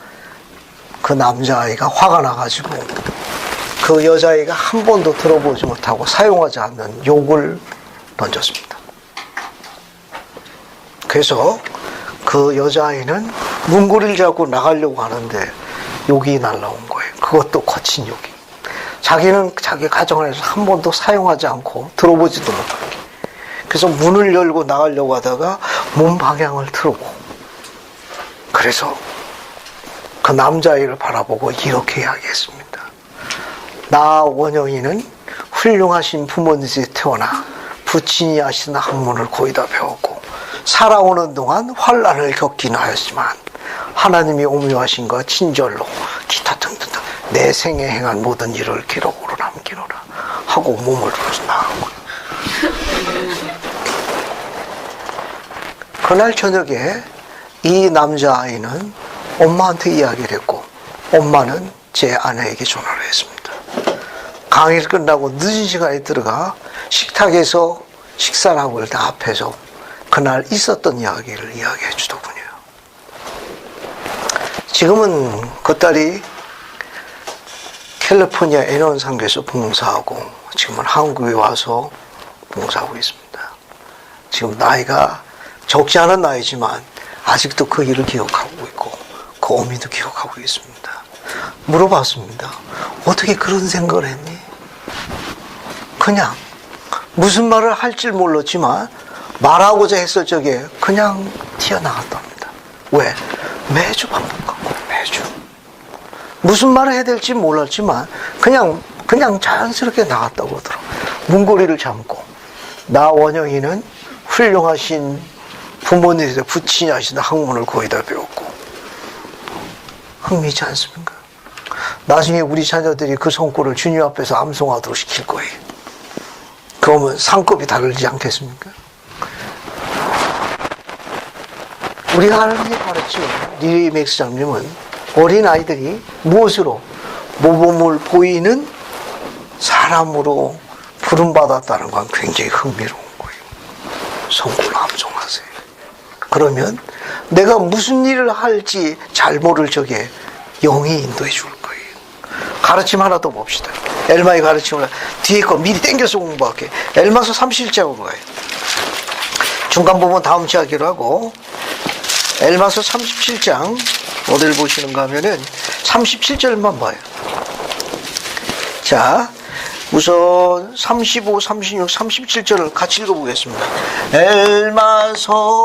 그 남자아이가 화가 나가지고 그 여자아이가 한 번도 들어보지 못하고 사용하지 않는 욕을 던졌습니다. 그래서 그 여자아이는 문고리를 잡고 나가려고 하는데 욕이 날라온 거예요. 그것도 거친 욕이. 자기는 자기 가정 안에서 한 번도 사용하지 않고 들어보지도 못한 게. 그래서 문을 열고 나가려고 하다가 문 방향을 틀고 그래서 그 남자아이를 바라보고 이렇게 이야기했습니다. 나 원영이는 훌륭하신 부모님에서 태어나 부친이 하시는 학문을 거의 다 배웠고 살아오는 동안 환난을 겪긴 하였지만 하나님이 오묘하신과 친절로 기타 등등 내 생에 행한 모든 일을 기록으로 남기노라 하고 몸을 들어서 나간 거예요. 그날 저녁에 이 남자아이는 엄마한테 이야기를 했고 엄마는 제 아내에게 전화를 했습니다. 강의를 끝나고 늦은 시간에 들어가 식탁에서 식사를 하고 있을 때 앞에서 그날 있었던 이야기를 이야기해 주더군요. 지금은 그 딸이 캘리포니아 애너원 상교에서 봉사하고 지금은 한국에 와서 봉사하고 있습니다. 지금 나이가 적지 않은 나이지만 아직도 그 일을 기억하고 있고 그 어미도 기억하고 있습니다. 물어봤습니다. 어떻게 그런 생각을 했니? 그냥 무슨 말을 할지 몰랐지만 말하고자 했을 적에 그냥 튀어나갔답니다. 왜? 매주 반복하고 매주 무슨 말을 해야 될지 몰랐지만 그냥 자연스럽게 나갔다고 하더라고요. 문고리를 잠고 나 원영이는 훌륭하신 부모님들 부친하신 학문을 거의 다 배웠고 흥미있지 않습니까? 나중에 우리 자녀들이 그 성과를 주님 앞에서 암송하도록 시킬 거예요. 그러면 상급이 다르지 않겠습니까? 우리가 하나님이 가르친 리리 맥스 장님은 어린아이들이 무엇으로 모범을 보이는 사람으로 부름받았다는 건 굉장히 흥미로운 거예요. 성구를 암송하세요. 그러면 내가 무슨 일을 할지 잘 모를 적에 영이 인도해 줄 거예요. 가르침 하나 더 봅시다. 엘마의 가르침을 뒤에 거 미리 땡겨서 공부할게. 엘마서 37장으로 가요. 중간 부분 다음 주 하기로 하고 엘마서 37장 어딜 보시는가 하면은 37절만 봐요. 자, 우선 35, 36, 37절을 같이 읽어보겠습니다. 엘마서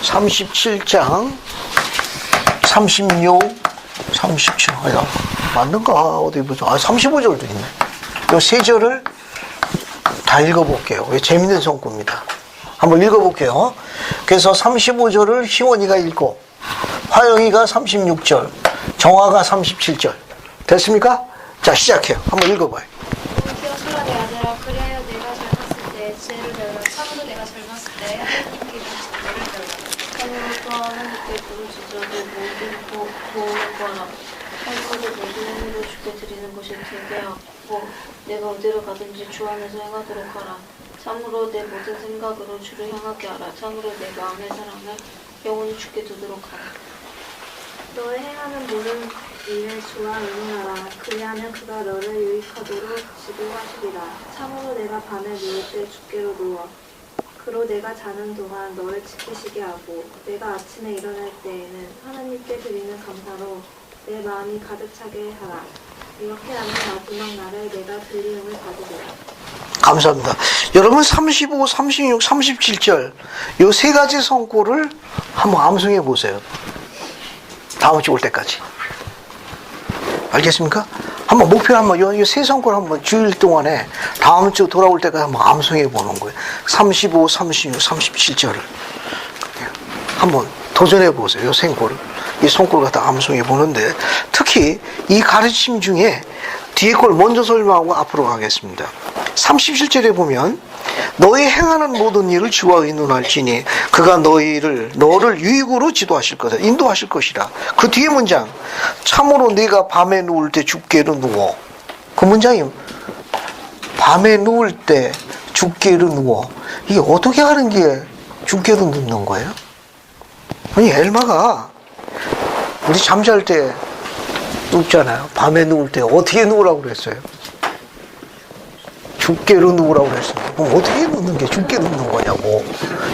37장 36, 37. 아니다. 맞는가? 어디 보자. 35절도 있네. 이 세 절을 다 읽어볼게요. 재밌는 성구입니다. 한번 읽어볼게요. 그래서 35절을 희원이가 읽고 화영이가 36절, 정화가 37절. 됐습니까? 자, 시작해요. 한번 읽어봐요. 기억하라내 아들아, 그래야 내가 젊었을 때 지혜를 배우라. 참으로 내가 젊었을 때 하나님께 지혜를 배우라. 참으로 또 하나님께 부르짖어도 모든 도움을 구하라. 참으로 모든 힘으로 주께 드리는 것이 되게 하고 내가 어디로 가든지 주 안에서 행하도록 하라. 참으로 내 모든 생각으로 주를 향하게 하라. 참으로 내 마음의 사랑을 영원히 주께 두도록 하라. 너의 행하는 모든 일에 주와 의논하라. 그리하면 그가 너를 유익하도록 지도하시리라. 참으로 내가 밤에 누울 때 주께로 누워 그로 내가 자는 동안 너를 지키시게 하고 내가 아침에 일어날 때에는 하나님께 드리는 감사로 내 마음이 가득 차게 하라. 이렇게 하면 마지막 날에 내가 들림을 받으리라. 감사합니다. 여러분 35, 36, 37절 이 세 가지 성구를 한번 암송해 보세요. 다음 주 올 때까지. 알겠습니까? 한번 목표를 한번 이 세 성구를 한번 주일 동안에 다음 주 돌아올 때까지 한번 암송해 보는 거예요. 35, 36, 37절을 한번 도전해 보세요. 이 생고를. 이 손골 갖다 암송해 보는데 특히 이 가르침 중에 뒤에 걸 먼저 설명하고 앞으로 가겠습니다. 37절에 보면 너희 행하는 모든 일을 주와 의논할지니 그가 너를 유익으로 지도하실 것이다. 인도하실 것이라. 그 뒤에 문장 참으로 네가 밤에 누울 때 죽게로 누워. 그 문장이 밤에 누울 때 죽게로 누워. 이게 어떻게 하는 게 죽게로 눕는 거예요? 아니 엘마가 우리 잠잘 때 눕잖아요. 밤에 누울 때 어떻게 누우라고 그랬어요? 죽게로 누우라고 그랬어요. 그럼 어떻게 눕는 게 죽게 눕는 거냐고.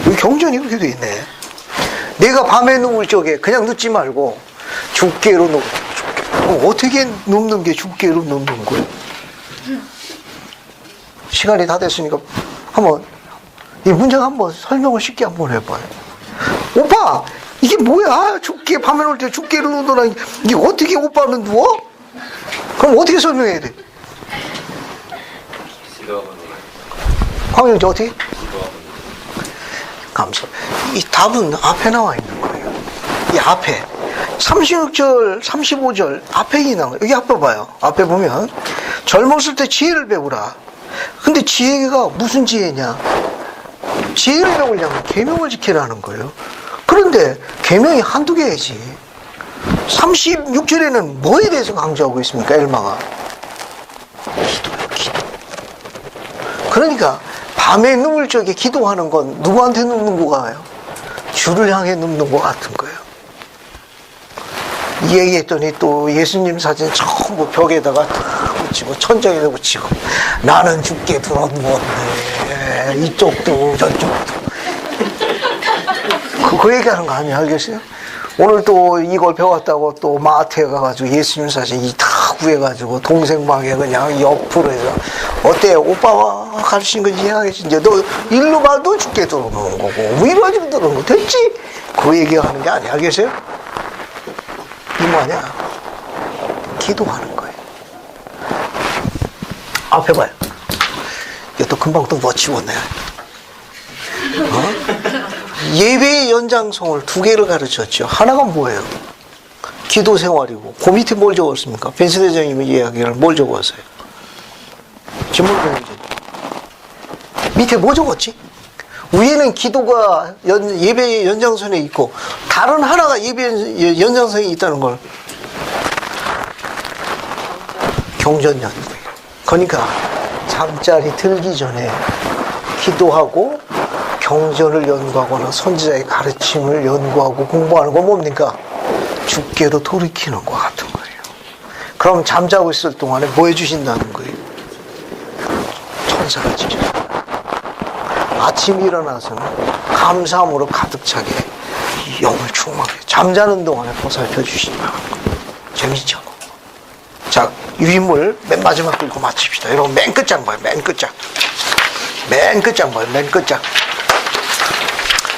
여기 경전이 그렇게 돼 있네. 내가 밤에 누울 적에 그냥 눕지 말고 죽게로 누워. 그럼 어떻게 눕는 게 죽게로 눕는 거예요? 시간이 다 됐으니까 한번 이 문장 한번 설명을 쉽게 한번 해봐요. 오빠 이게 뭐야? 죽게 밤에 누울 때 죽게로 누우라. 이게 어떻게 오빠는 누워? 그럼 어떻게 설명해야 돼? 황영지 어떻게? 감사. 이 답은 앞에 나와 있는 거예요. 이 앞에 36절, 35절 앞에 있는 거예요. 여기 앞에 봐요. 앞에 보면 젊었을 때 지혜를 배우라. 근데 지혜가 무슨 지혜냐? 지혜를 배우려면 계명을 지키라는 거예요. 그런데 계명이 한두 개지. 36절에는 뭐에 대해서 강조하고 있습니까? 엘마가 기도요, 기도. 그러니까 밤에 누울 적에 기도하는 건 누구한테 눕는 거가요? 주를 향해 눕는 것 같은 거예요. 이 얘기했더니 또 예수님 사진 전부 벽에다가 탁 붙이고 천장에다 붙이고 나는 죽게 두려운데 이쪽도 저쪽도 그 얘기하는 거 아니에요? 알겠어요? 오늘 또 이걸 배웠다고 또 마트에 가가지고 예수님 사진이 다 구해가지고 동생 방에 그냥 옆으로 해서 어때? 오빠가 가르친 거 이해하겠지? 이제 너 일로 가도 죽게 들어오는 거고 위로 가지고 들어오는 거 됐지? 그 얘기하는 게 아니야. 알겠어요? 이 뭐냐? 기도하는 거예요. 앞에 봐요. 이거 또 금방 또 뭐 치웠네. 예배의 연장성을 두 개를 가르쳤죠. 하나가 뭐예요? 기도 생활이고. 그 밑에 뭘 적었습니까? 벤스 대장님의 이야기를 뭘 적었어요? 지금 뭘 적었죠? 밑에 뭐 적었지? 위에는 기도가 예배의 연장선에 있고 다른 하나가 예배의 연장선에 있다는 걸 경전연구예요. 그러니까 잠자리 들기 전에 기도하고 경전을 연구하거나 선지자의 가르침을 연구하고 공부하는 건 뭡니까? 주께로 돌이키는 것 같은 거예요. 그럼 잠자고 있을 동안에 뭐 해주신다는 거예요? 천사가 지켜줘요. 아침에 일어나서는 감사함으로 가득 차게 영을 충만하게 잠자는 동안에 보살펴 주신다는 거예요. 재밌죠? 자, 유인물 맨 마지막 끌고 마칩시다. 여러분 맨 끝장 봐요. 맨 끝장. 맨 끝장 봐요. 맨 끝장.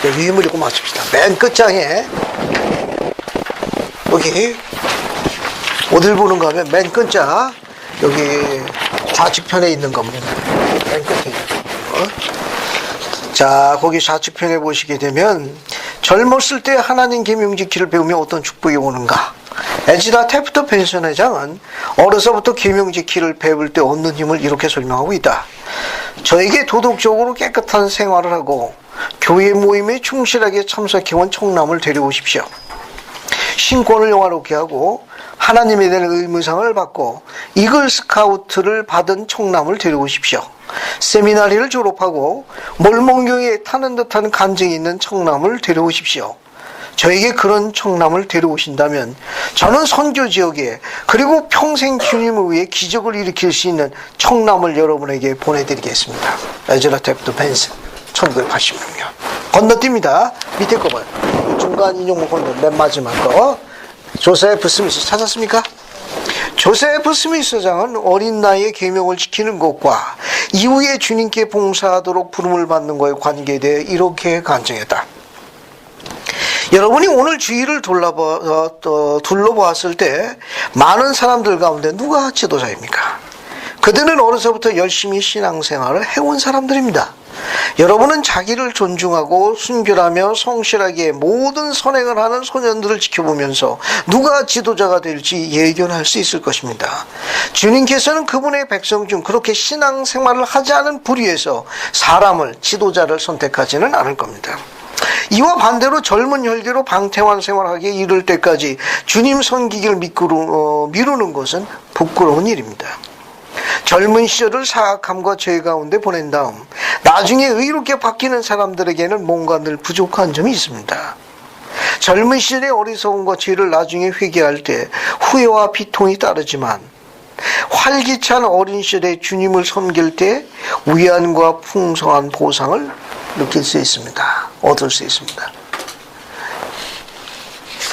유인물 읽고 마칩시다. 맨 끝장에 여기 어딜 보는가 하면 맨 끝장 여기 좌측편에 있는 겁니다. 맨 끝에 있는 거. 자, 거기 좌측편에 보시게 되면 젊었을 때 하나님 계명 지키를 배우며 어떤 축복이 오는가. 에즈라 테프터 펜션 회장은 어려서부터 계명 지키를 배울 때 얻는 힘을 이렇게 설명하고 있다. 저에게 도덕적으로 깨끗한 생활을 하고 교회 모임에 충실하게 참석해온 청남을 데려오십시오. 신권을 영화롭게 하고 하나님에 대한 의무상을 받고 이글 스카우트를 받은 청남을 데려오십시오. 세미나리를 졸업하고 몰몬교에 타는 듯한 간증이 있는 청남을 데려오십시오. 저에게 그런 청남을 데려오신다면 저는 선교 지역에 그리고 평생 주님을 위해 기적을 일으킬 수 있는 청남을 여러분에게 보내드리겠습니다. 에즈라 테프트 펜스 1986년 건너뜁니다. 밑에 거 봐요. 중간 인용문 건너 맨 마지막 거. 조세프 스미스 찾았습니까? 조세프 스미스 장은 어린 나이에 계명을 지키는 것과 이후에 주님께 봉사하도록 부름을 받는 것에 관계에 대해 이렇게 간증했다. 여러분이 오늘 주위를 둘러보았을 때 많은 사람들 가운데 누가 지도자입니까? 그들은 어려서부터 열심히 신앙생활을 해온 사람들입니다. 여러분은 자기를 존중하고 순결하며 성실하게 모든 선행을 하는 소년들을 지켜보면서 누가 지도자가 될지 예견할 수 있을 것입니다. 주님께서는 그분의 백성 중 그렇게 신앙생활을 하지 않은 부류에서 사람을, 지도자를 선택하지는 않을 겁니다. 이와 반대로 젊은 혈기로 방태환 생활하기에 이를 때까지 주님 섬기기를 미루는 것은 부끄러운 일입니다. 젊은 시절을 사악함과 죄 가운데 보낸 다음 나중에 의롭게 바뀌는 사람들에게는 뭔가 늘 부족한 점이 있습니다. 젊은 시절의 어리석음과 죄를 나중에 회개할 때 후회와 비통이 따르지만 활기찬 어린 시절에 주님을 섬길 때 위안과 풍성한 보상을 느낄 수 있습니다. 얻을 수 있습니다.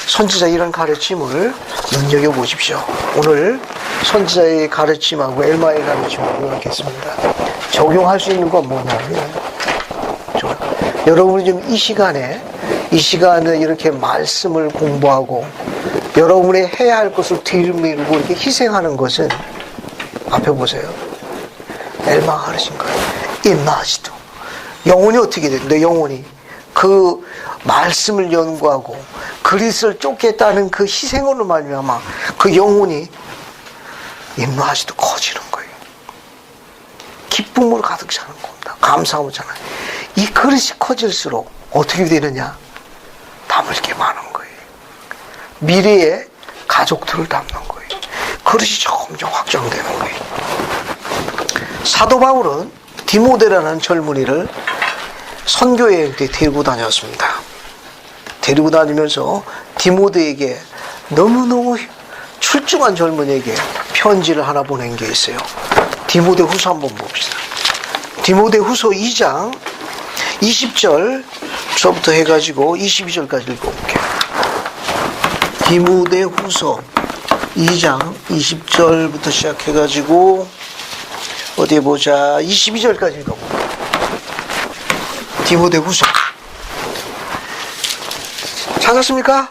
선지자 이런 가르침을 눈여겨보십시오. 오늘 선지자의 가르침하고 엘마의 가르침을 요약했습니다. 적용할 수 있는 건 뭐냐면 여러분이 지금 이 시간에 이렇게 말씀을 공부하고 여러분이 해야 할 것을 뒤미루고 이렇게 희생하는 것은 앞에 보세요. 엘마가 가르친 거예요. 임나시도 영혼이 어떻게 되는데 영혼이 그 말씀을 연구하고 그리스도를 쫓겠다는 그 희생으로 말미암아 그 영혼이 임나시도 커지는 거예요. 기쁨으로 가득 차는 겁니다. 감사함으로 차는. 이 그릇이 커질수록 어떻게 되느냐? 담을 게 많은 거예요. 미래의 가족들을 담는 거예요. 그릇이 점점 확장되는 거예요. 사도 바울은 디모데라는 젊은이를 선교여행 때 데리고 다녔습니다. 데리고 다니면서 디모데에게 너무너무 출중한 젊은이에게 편지를 하나 보낸 게 있어요. 디모데 후서 한번 봅시다. 디모데 후서 2장 20절부터 해가지고 22절까지 읽어볼게요. 디모데 후서 2장 20절부터 시작해가지고 어디 보자 22절까지 읽어볼게요. 디모데 후서 찾았습니까?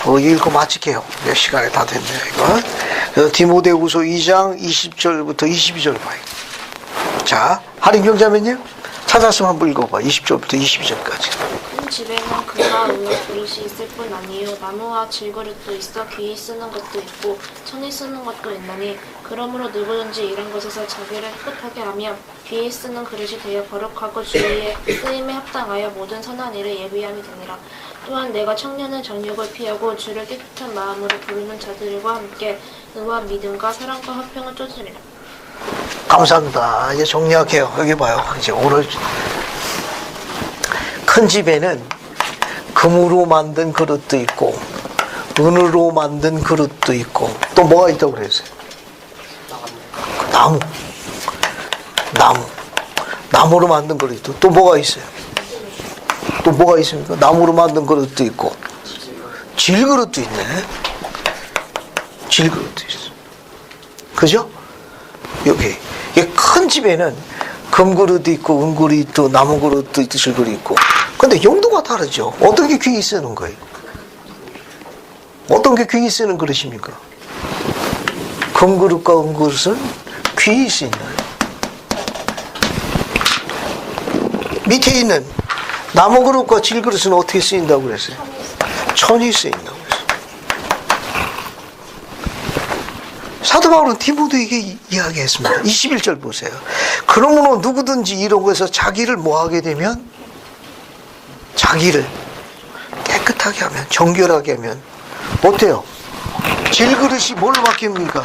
읽고 마칠게요. 몇 시간에 다 됐네요, 이거. 디모데 후서 2장 20절부터 22절 봐요. 자, 할인경자매님, 찾았으면 한번 읽어봐. 20절부터 22절까지. 큰 집에는 금과 은, 그릇이 있을 뿐 아니요 나무와 질그릇도 있어 귀히 쓰는 것도 있고 천히 쓰는 것도 있나니 그러므로 누구든지 이런 것에서 자기를 깨끗하게 하며 귀히 쓰는 그릇이 되어 거룩하고 주의 쓰임에 합당하여 모든 선한 일을 예비함이 되니라. 또한 내가 청년의 정욕을 피하고 주를 깨끗한 마음으로 부르는 자들과 함께 의와 믿음과 사랑과 화평을 쫓으리라. 감사합니다. 이제 정리할게요. 여기 봐요. 이제 오늘 큰 집에는 금으로 만든 그릇도 있고 은으로 만든 그릇도 있고 또 뭐가 있다고 그랬어요? 나무로 만든 그릇도 또 뭐가 있어요? 또 뭐가 있습니까? 나무로 만든 그릇도 있고 질그릇도 있네. 질그릇도 있어. 그죠? 여기 큰 집에는 금그릇도 있고 은그릇도 있고 나무그릇도 있고 질그릇도 있고 근데 용도가 다르죠. 어떤 게 귀히 쓰는 거예요? 어떤 게 귀히 쓰는 그릇입니까? 금그릇과 은그릇은 귀히 쓰이나요? 밑에 있는 나무그릇과 질그릇은 어떻게 쓰인다고 그랬어요? 천히 쓰인다고 그랬어요. 사도 바울은 디모데에게 이야기했습니다. 21절 보세요. 그러므로 누구든지 이런 거에서 자기를 뭐하게 되면 자기를 깨끗하게 하면 정결하게 하면 어때요? 질그릇이 뭘로 바뀝니까?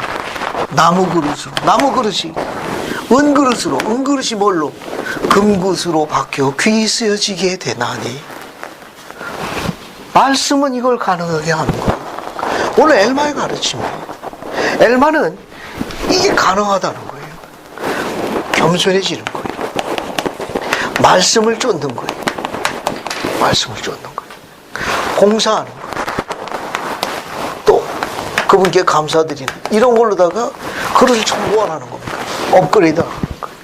나무그릇으로. 나무그릇이 은그릇으로. 은그릇이 뭘로? 금그릇으로 바뀌어 귀히 쓰여지게 되나니 말씀은 이걸 가능하게 하는 거예요. 오늘 엘마의 가르침이에요. 엘마는 이게 가능하다는 거예요. 겸손해지는 거예요. 말씀을 쫓는 거예요. 말씀을 쫓는 거예요. 공사하는 거예요. 또 그분께 감사드리는 이런 걸로다가 그릇을 보완하는 겁니다. 업그레이드하는 거예요.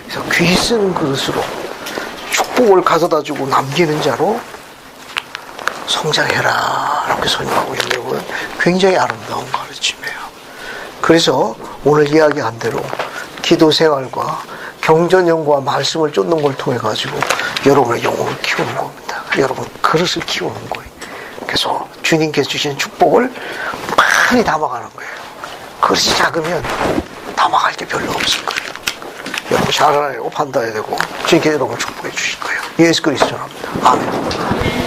그래서 귀히 쓰는 그릇으로 축복을 가져다주고 남기는 자로 성장해라 이렇게 설명하고 있는 건 굉장히 아름다운 가르침이에요. 그래서 오늘 이야기한 대로 기도 생활과 경전연구와 말씀을 쫓는 걸 통해 가지고 여러분의 영혼을 키우는 겁니다. 여러분 그릇을 키우는 거예요. 그래서 주님께서 주시는 축복을 많이 담아가는 거예요. 그릇이 작으면 담아갈 게 별로 없을 거예요. 여러분 잘 알아요. 판단해야 되고 주님께 여러분 축복해 주실 거예요. 예수 그리스도로 합니다. 아멘.